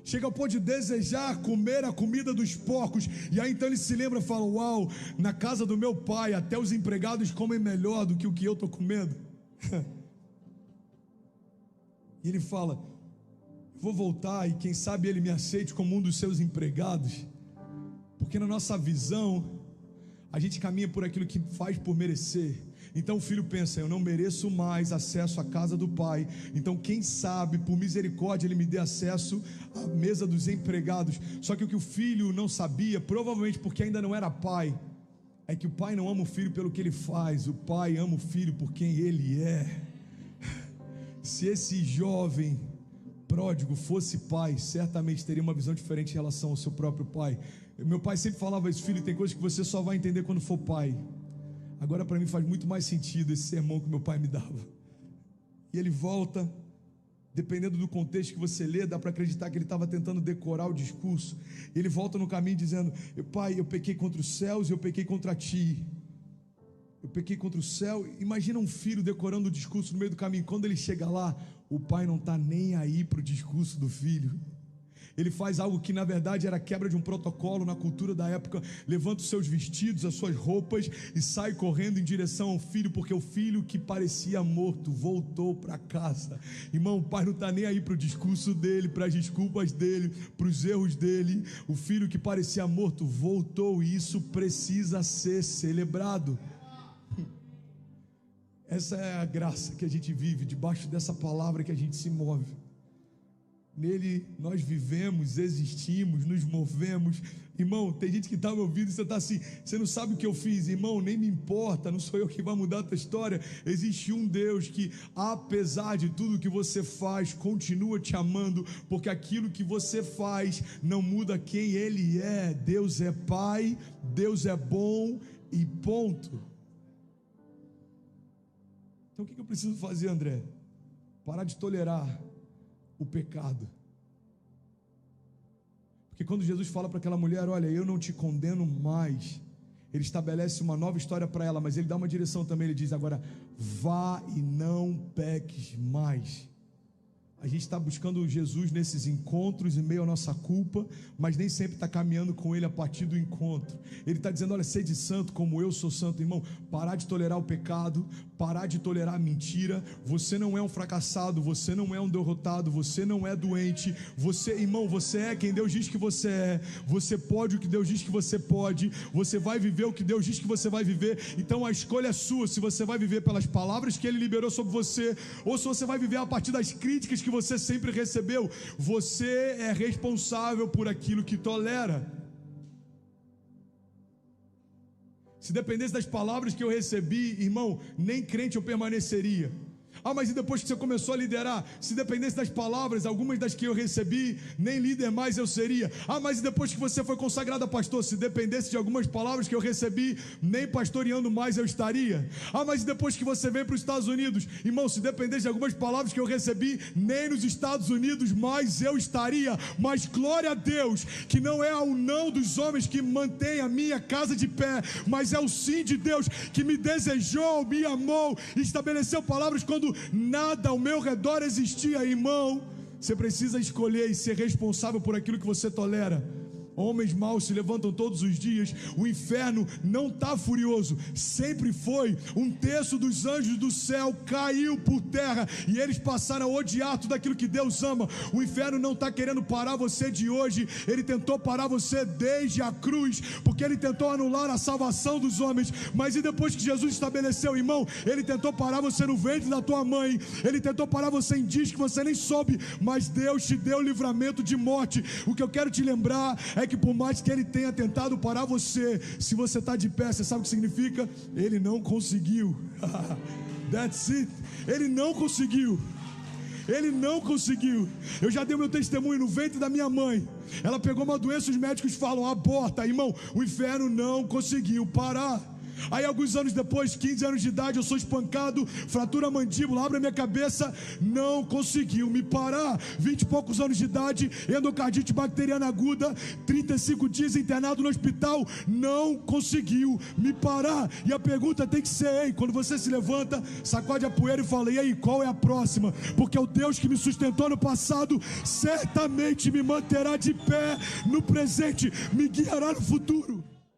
Chega ao ponto de desejar comer a comida dos porcos, e aí então ele se lembra e fala: uau, na casa do meu pai até os empregados comem melhor do que o que eu estou comendo. E ele fala: vou voltar e quem sabe ele me aceite como um dos seus empregados. Porque na nossa visão, a gente caminha por aquilo que faz por merecer. Então o filho pensa: eu não mereço mais acesso à casa do pai, então quem sabe por misericórdia ele me dê acesso à mesa dos empregados. Só que o que o filho não sabia, provavelmente porque ainda não era pai, é que o pai não ama o filho pelo que ele faz, o pai ama o filho por quem ele é. Se esse jovem pródigo fosse pai, certamente teria uma visão diferente em relação ao seu próprio pai. Meu pai sempre falava isso: filho, tem coisas que você só vai entender quando for pai. Agora para mim faz muito mais sentido esse sermão que meu pai me dava. E ele volta, dependendo do contexto que você lê, dá para acreditar que ele estava tentando decorar o discurso. Ele volta no caminho dizendo: pai, eu pequei contra os céus e eu pequei contra ti. Eu pequei contra o céu. Imagina um filho decorando o discurso no meio do caminho. Quando ele chega lá, o pai não está nem aí para o discurso do filho. Ele faz algo que na verdade era quebra de um protocolo na cultura da época. Levanta os seus vestidos, as suas roupas e sai correndo em direção ao filho, porque o filho que parecia morto voltou para casa. Irmão, o pai não está nem aí para o discurso dele, para as desculpas dele, para os erros dele. O filho que parecia morto voltou, e isso precisa ser celebrado. Essa é a graça que a gente vive, debaixo dessa palavra que a gente se move. Nele nós vivemos, existimos, nos movemos. Irmão, tem gente que está me ouvindo e você está assim: você não sabe o que eu fiz. Irmão, nem me importa, não sou eu que vai mudar a tua história. Existe um Deus que, apesar de tudo que você faz, continua te amando, porque aquilo que você faz não muda quem Ele é. Deus é Pai, Deus é bom e ponto. Então o que eu preciso fazer, André? Parar de tolerar o pecado. Porque quando Jesus fala para aquela mulher: olha, eu não te condeno mais, Ele estabelece uma nova história para ela, mas Ele dá uma direção também. Ele diz: agora vá e não peques mais. A gente está buscando Jesus nesses encontros em meio à nossa culpa, mas nem sempre está caminhando com Ele a partir do encontro. Ele está dizendo: olha, sede santo como eu sou santo. Irmão, parar de tolerar o pecado, parar de tolerar a mentira. Você não é um fracassado, você não é um derrotado, você não é doente. Você, irmão, você é quem Deus diz que você é. Você pode o que Deus diz que você pode. Você vai viver o que Deus diz que você vai viver. Então a escolha é sua, se você vai viver pelas palavras que Ele liberou sobre você, ou se você vai viver a partir das críticas que você sempre recebeu. Você é responsável por aquilo que tolera. Se dependesse das palavras que eu recebi, irmão, nem crente eu permaneceria. Ah, mas e depois que você começou a liderar? Se dependesse das palavras, algumas das que eu recebi, nem líder mais eu seria. Ah, mas e depois que você foi consagrado a pastor? Se dependesse de algumas palavras que eu recebi, nem pastoreando mais eu estaria. Ah, mas e depois que você veio para os Estados Unidos? Irmão, se dependesse de algumas palavras que eu recebi, nem nos Estados Unidos mais eu estaria. Mas glória a Deus, que não é o não dos homens que mantém a minha casa de pé, mas é o sim de Deus que me desejou, me amou, estabeleceu palavras quando nada ao meu redor existia. Irmão, você precisa escolher e ser responsável por aquilo que você tolera. Homens maus se levantam todos os dias. O inferno não está furioso, sempre foi. 1/3 dos anjos do céu caiu por terra e eles passaram a odiar tudo aquilo que Deus ama. O inferno não está querendo parar você de hoje. Ele tentou parar você desde a cruz, porque ele tentou anular a salvação dos homens. Mas e depois que Jesus estabeleceu, irmão, ele tentou parar você no ventre da tua mãe. Ele tentou parar você em dias que você nem soube, mas Deus te deu livramento de morte. O que eu quero te lembrar é que por mais que ele tenha tentado parar você, se você está de pé, você sabe o que significa? Ele não conseguiu. That's it. Ele não conseguiu. Ele não conseguiu. Eu já dei meu testemunho no ventre da minha mãe. Ela pegou uma doença, os médicos falam, aborta. Irmão, o inferno não conseguiu parar. Aí alguns anos depois, 15 anos de idade, eu sou espancado, fratura a mandíbula, abre a minha cabeça, não conseguiu me parar. 20 e poucos anos de idade, endocardite bacteriana aguda, 35 dias internado no hospital, não conseguiu me parar. E a pergunta tem que ser, ei, quando você se levanta, sacode a poeira e fala, e aí, qual é a próxima? Porque o Deus que me sustentou no passado, certamente me manterá de pé no presente, me guiará no futuro.